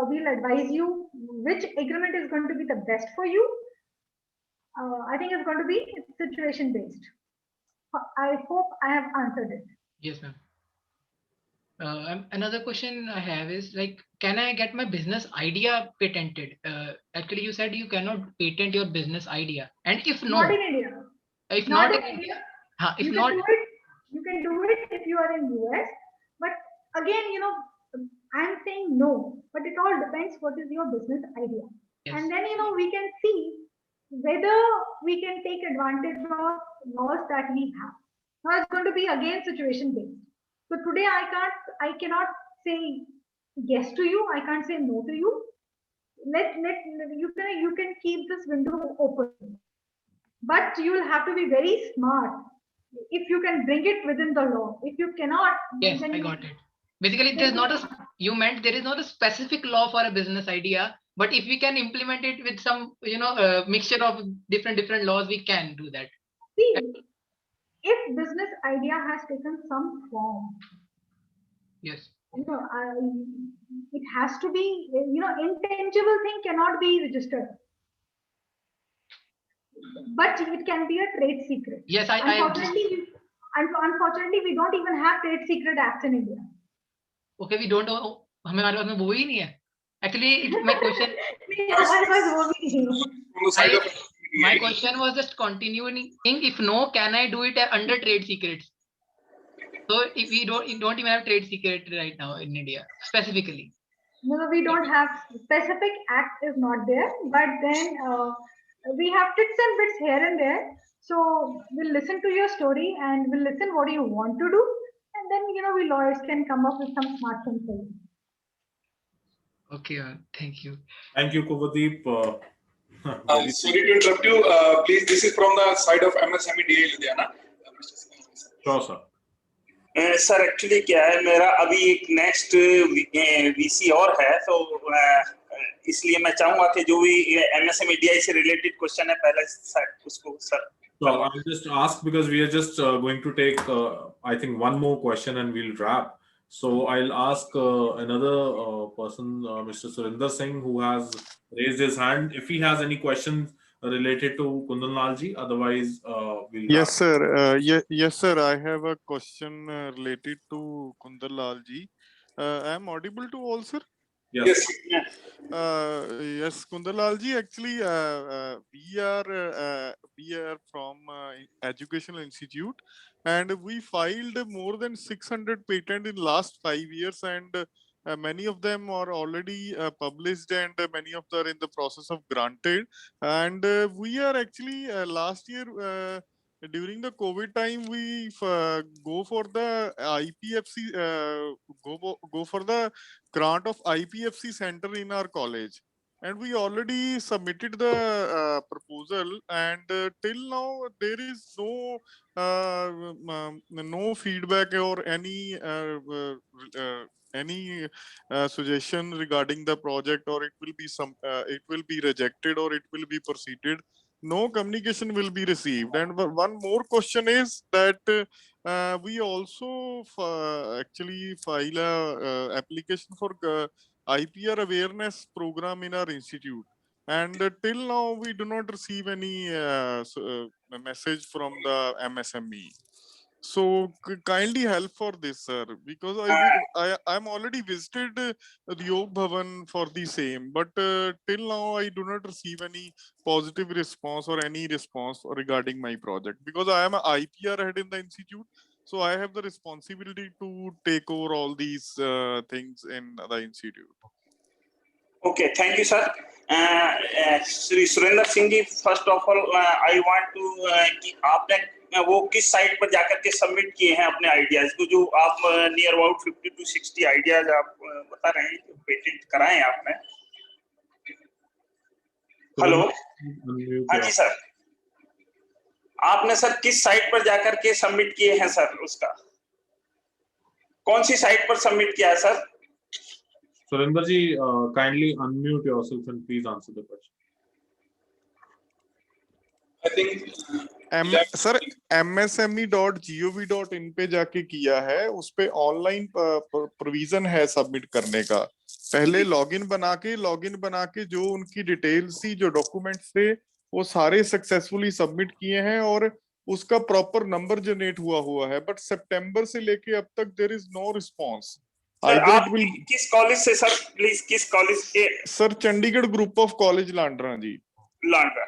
we'll advise you which agreement is going to be the best for you. I think it's going to be situation based. I hope I have answered it. Yes, ma'am. Another question I have is like, can I get my business idea patented? Actually, you said you cannot patent your business idea, and if no, Not in India. if Not not in in India. if You not, can do it. You can do it if you are in US. But again, I'm saying no. But it all depends what is your business idea. yes. And then we can see whether we can take advantage of laws that we have. Now it's going to be again situation based. So today I cannot say yes to you. I can't say no to you. You can keep this window open, but you will have to be very smart. If you can bring it within the law, if you cannot, Yes, then I got it. Basically, there's not a, you meant there is not a specific law for a business idea, but if we can implement it with some, mixture of different laws, we can do that. See, if business idea has taken some form, Yes. it has to be, intangible thing cannot be registered, but it can be a trade secret. Yes, Unfortunately, we don't even have trade secret acts in India. Okay, we don't know. हमारे पास में वो ही नहीं है. Actually, my question. My question was just continuing. If no, can I do it under trade secrets? So if we don't even have trade secret right now in India specifically. No, we don't have specific act is not there, but then we have tips and bits here and there. So we'll listen to your story and we'll listen what you want to do, and then we lawyers can come up with some smart things for you. Okay, thank you. Thank you, Kuvadeep. Sorry to interrupt you. Please, this is from the side of MSME DA Ludhiana. Sure, sir. Sir actually क्या है, मेरा अभी एक next VC और है, तो इसलिए मैं चाहूंगा कि जो भी एमएसएमई डीआई से रिलेटेड क्वेश्चन है पहले उसको sir. So I'll just ask because we are just going to take, I think, one more question and we'll wrap. So I'll ask another person, Mr. Surinder Singh, who has raised his hand, if he has any questions related to Kundan Lalji. Otherwise, we'll. Yes, sir. Yes, sir. I have a question related to Kundan Lalji. I am audible to all, sir? Yes. Yes, Kundan Lalji. Actually, we are from Educational Institute, and we filed more than 600 patents in last 5 years, and many of them are already published, and many of them are in the process of granted. And we are actually last year during the COVID time, we go for the IPFC, go for the grant of IPFC center in our college. And we already submitted the proposal, and till now there is no feedback or any suggestion regarding the project, or it will be rejected or it will be proceeded. No communication will be received. And one more question is that we also actually file a application for IPR awareness program in our institute, and till now we do not receive any message from the MSME. So kindly help for this, sir, because I'm already visited the Yog Bhavan for the same, but till now I do not receive any positive response or any response regarding my project, because I am an IPR head in the institute. So I have the responsibility to take over all these things in the institute. Okay, thank you, sir. Shri Surinder Singh ji, first of all, I want to कि आपने वो किस site पर जाकर के submit किए हैं अपने आइडियाज को, जो आप नियर अबाउट 50 to 60 आइडियाज आप बता रहे हैं जो पेटेंट कराए हैं आपने. हेलो, हाँ जी सर, आपने सर किस साइट पर जाकर के सबमिट किए हैं सर? उसका कौन सी साइट पर सबमिट किया है sir? Surinder ji, kindly unmute yourself and please answer the question. I think sir msme.gov.in पे जाके किया है, उस पे ऑनलाइन प्रोविजन है सबमिट करने का. पहले लॉगिन बना के जो उनकी डिटेल्स थी, जो डॉक्यूमेंट्स थे, वो सारे सक्सेसफुली सबमिट किए हैं और उसका प्रॉपर नंबर जनरेट हुआ है. बट सितंबर से लेके अब तक देयर इज नो रिस्पांस. आप किस कॉलेज से सर, प्लीज किस कॉलेज के? Sir Chandigarh group of college Landran ji. Landran,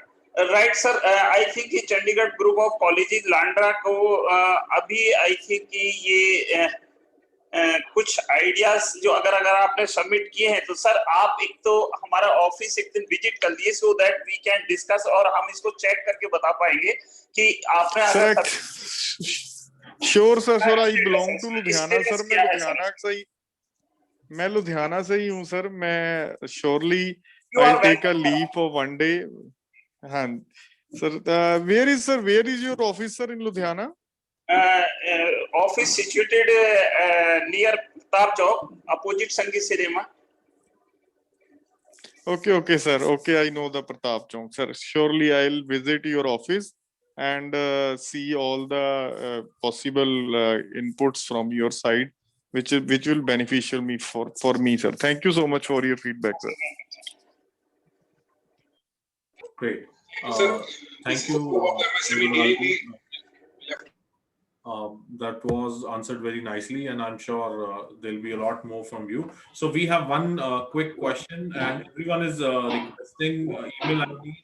right sir. I think Chandigarh group of colleges Landran को अभी आई थिंक ये कुछ आइडियाज जो अगर आपने सबमिट किए हैं, तो सर आप एक तो हमारा ऑफिस एक दिन विजिट कर लिए, so that we can discuss और हम इसको चेक करके बता पाएंगे कि आपने अगर sure sir I belong to Ludhiana sir. मैं लुधियाना से ही हूँ सर. मैं surely I take a leave for one day. हाँ sir. Where is your office sir in Ludhiana? Office situated near Pratap Chowk, opposite Sangeet cinema. Okay sir. Okay, I know the Pratap Chowk sir. Surely I'll visit your office and see all the possible inputs from your side, which will beneficial me for me, sir. Thank you so much for your feedback, sir. Great. Sir, Thank you. That was answered very nicely, and I'm sure there'll be a lot more from you. So we have one quick question, and everyone is requesting email IDs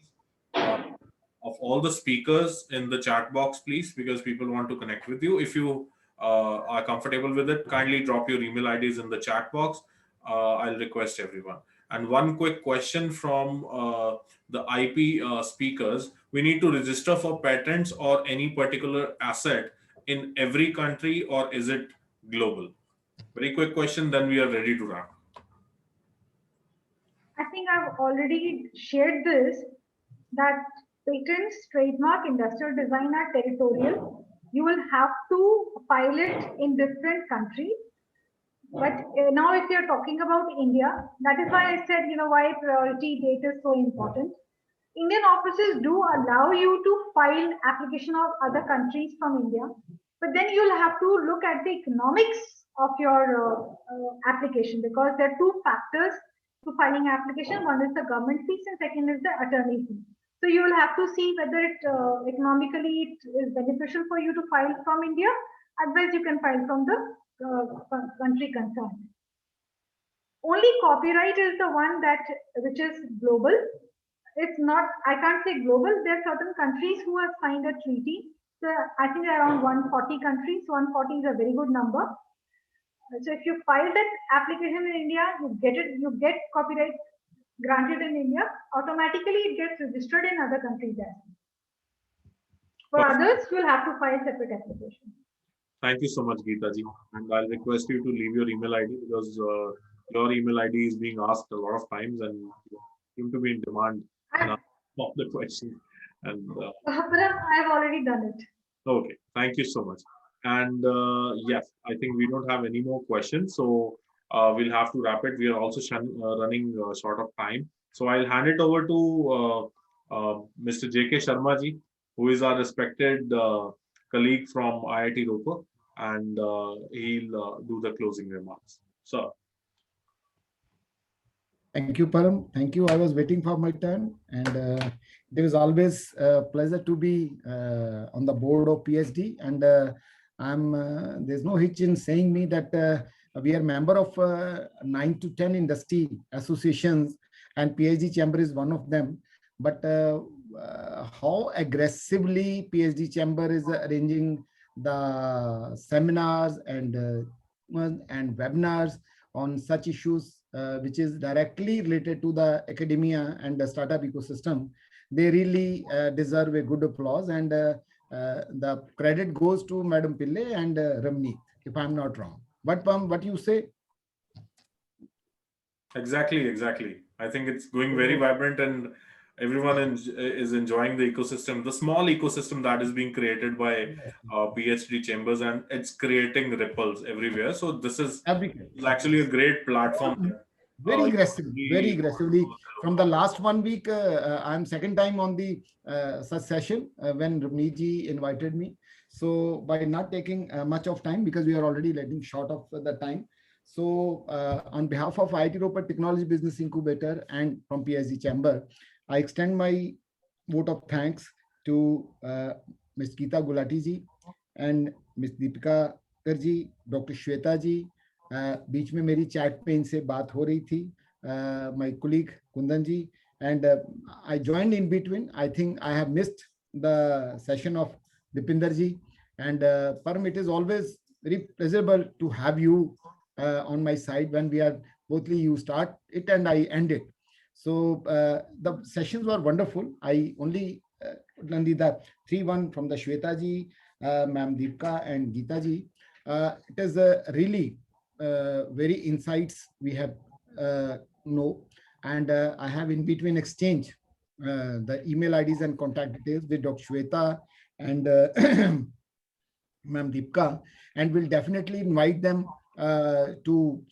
of all the speakers in the chat box, please, because people want to connect with you. If you are comfortable with it, kindly drop your email IDs in the chat box. I'll request everyone. And one quick question from the IP speakers: we need to register for patents or any particular asset in every country, or is it global? Very quick question, then we are ready to wrap. I think I've already shared this, that patents, trademark, industrial design are territorial. You will have to file it in different countries. But now if you're talking about India, that is why I said, why priority date is so important. Indian offices do allow you to file application of other countries from India, but then you'll have to look at the economics of your application, because there are two factors to filing application. One is the government fees and second is the attorney fee. So you will have to see whether it economically it is beneficial for you to file from India. Otherwise, you can file from the country concerned. Only copyright is the one which is global. It's not, I can't say global. There are certain countries who have signed a treaty. So I think around 140 countries. 140 is a very good number. So if you file that application in India, you get copyright granted in India. Automatically, it gets registered in other countries as well. For others, you'll have to file separate application. Thank you so much, Geeta ji. And I'll request you to leave your email ID because your email ID is being asked a lot of times and you seem to be in demand and of the question. And But I've already done it. okay, thank you so much. And yes, I think we don't have any more questions, so we'll have to wrap it. We are also running short of time, so I'll hand it over to Mr. J.K. Sharma ji, who is our respected colleague from IIT Ropar, and he'll do the closing remarks. So. Thank you, Param. Thank you. I was waiting for my turn, and it is always a pleasure to be on the board of PhD. And there's no hitch in saying me that we are member of 9 to 10 industry associations, and PhD Chamber is one of them. But how aggressively PhD Chamber is arranging the seminars and webinars on such issues which is directly related to the academia and the startup ecosystem, they really deserve a good applause. And the credit goes to Madam Pillai and Ramneet, if I'm not wrong. But Pam, what you say? Exactly. I think it's going very vibrant and everyone is enjoying the ecosystem, the small ecosystem that is being created by PhD chambers, and it's creating ripples everywhere. So this is actually a great platform. Very aggressively. From the last 1 week, I'm second time on the such session when Ramneet ji invited me. So by not taking much of time, because we are already letting short of the time. So on behalf of IIT Ropar Technology Business Incubator and from PhD Chamber, I extend my vote of thanks to Ms. Geeta Gulati ji and Ms. Deepika Karji, Dr. Shweta ji. बीच में मेरी chat पे इनसे बात हो रही थी, my colleague Kundan ji, and I joined in between. I think I have missed the session of Dipinder ji, and Param, it is always very pleasurable to have you on my side when we are bothly you start it and I end it. So the sessions were wonderful. I only the 3-1 from the Shweta ji, Ma'am Deepika and Geeta ji. It is really very insights we have know, and I have in between exchange the email IDs and contact details with Dr. Shweta and Ma'am Deepika, and we'll definitely invite them to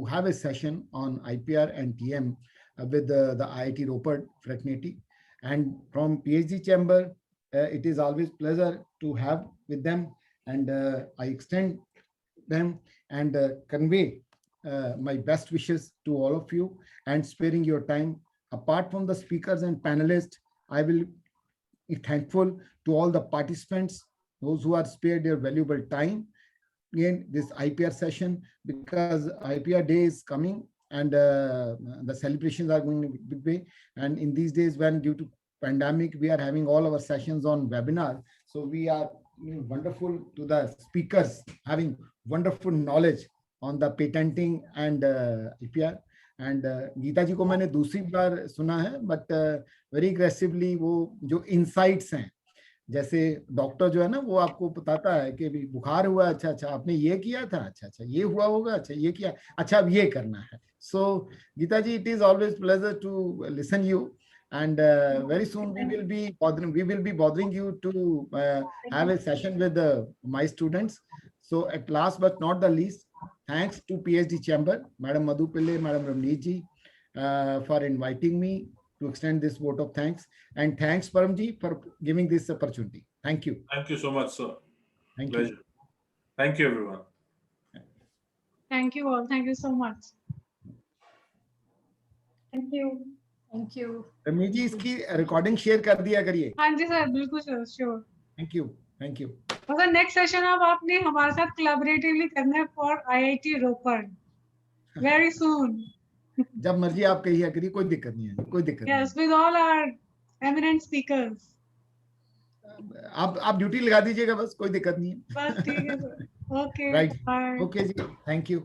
have a session on IPR and TM with the IIT Ropar fraternity. And from PhD Chamber, it is always pleasure to have with them, and I extend them and convey my best wishes to all of you and sparing your time. Apart from the speakers and panelists, I will be thankful to all the participants, those who are spared their valuable time in this IPR session, because IPR day is coming and the celebrations are going in a big way. And in these days when due to pandemic, we are having all our sessions on webinar. So we are wonderful to the speakers having wonderful knowledge on the patenting and IPR. And Gita जी को मैंने दूसरी बार सुना है, but very aggressively वो जो insights हैं, जैसे doctor जो है ना वो आपको बताता है कि भी बुखार हुआ, अच्छा आपने ये किया था, अच्छा ये हुआ होगा, अच्छा ये किया, अच्छा अब ये करना है. So Geeta ji, it is always pleasure to listen you, and very soon we will be bothering you to have a session with my students. So at last but not the least, thanks to PhD Chamber, Madam Madhu Pillai, Madam Ramneet ji for inviting me to extend this vote of thanks, and thanks Param ji for giving this opportunity. Thank you. Thank you so much, sir. Thank Pleasure. you. Thank you, everyone. Thank you all. Thank you so much. Thank you. Thank you. Ramneet ji, इसकी recording share कर दिया करिए. हाँ जी sir, बिल्कुल sir, sure. Thank you. Thank you. और sir next session अब आपने हमारे साथ कोलैबोरेटिवली करना है for IIT Ropar very soon. जब मर्जी आप कहिए करिए, कोई दिक्कत नहीं है, कोई दिक्कत नहीं. Yes, with all our eminent speakers. आप ड्यूटी लगा दीजिएगा बस, कोई दिक्कत नहीं है. बस ठीक है sir. Okay, right. Bye. Okay जी, थैंक यू.